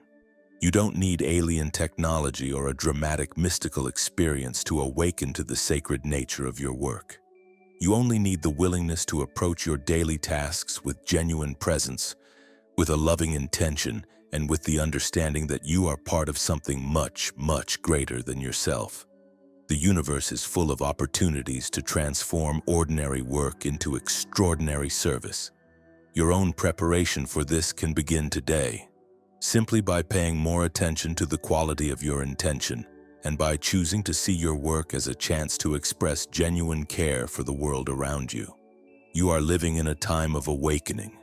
A: You don't need alien technology or a dramatic mystical experience to awaken to the sacred nature of your work. You only need the willingness to approach your daily tasks with genuine presence, with a loving intention, and with the understanding that you are part of something much, much greater than yourself. The universe is full of opportunities to transform ordinary work into extraordinary service. Your own preparation for this can begin today, simply by paying more attention to the quality of your intention and by choosing to see your work as a chance to express genuine care for the world around you. You are living in a time of awakening,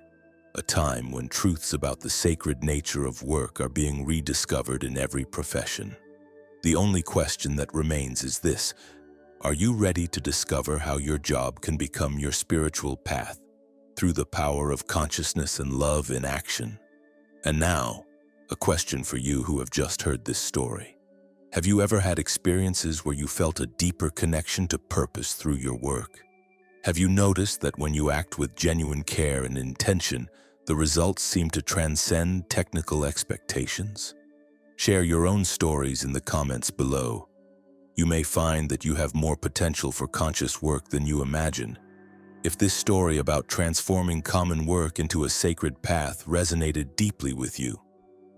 A: a time when truths about the sacred nature of work are being rediscovered in every profession. The only question that remains is this: are you ready to discover how your job can become your spiritual path through the power of consciousness and love in action? And now, a question for you who have just heard this story. Have you ever had experiences where you felt a deeper connection to purpose through your work? Have you noticed that when you act with genuine care and intention, the results seem to transcend technical expectations? Share your own stories in the comments below. You may find that you have more potential for conscious work than you imagine. If this story about transforming common work into a sacred path resonated deeply with you,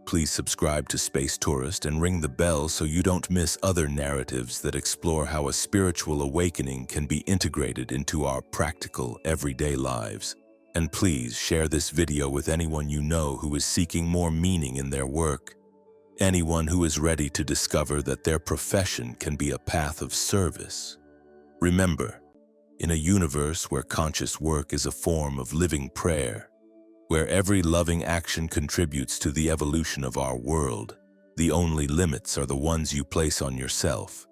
A: please subscribe to Space Tourist and ring the bell so you don't miss other narratives that explore how a spiritual awakening can be integrated into our practical, everyday lives. And please share this video with anyone you know who is seeking more meaning in their work. Anyone who is ready to discover that their profession can be a path of service. Remember, in a universe where conscious work is a form of living prayer, where every loving action contributes to the evolution of our world, the only limits are the ones you place on yourself.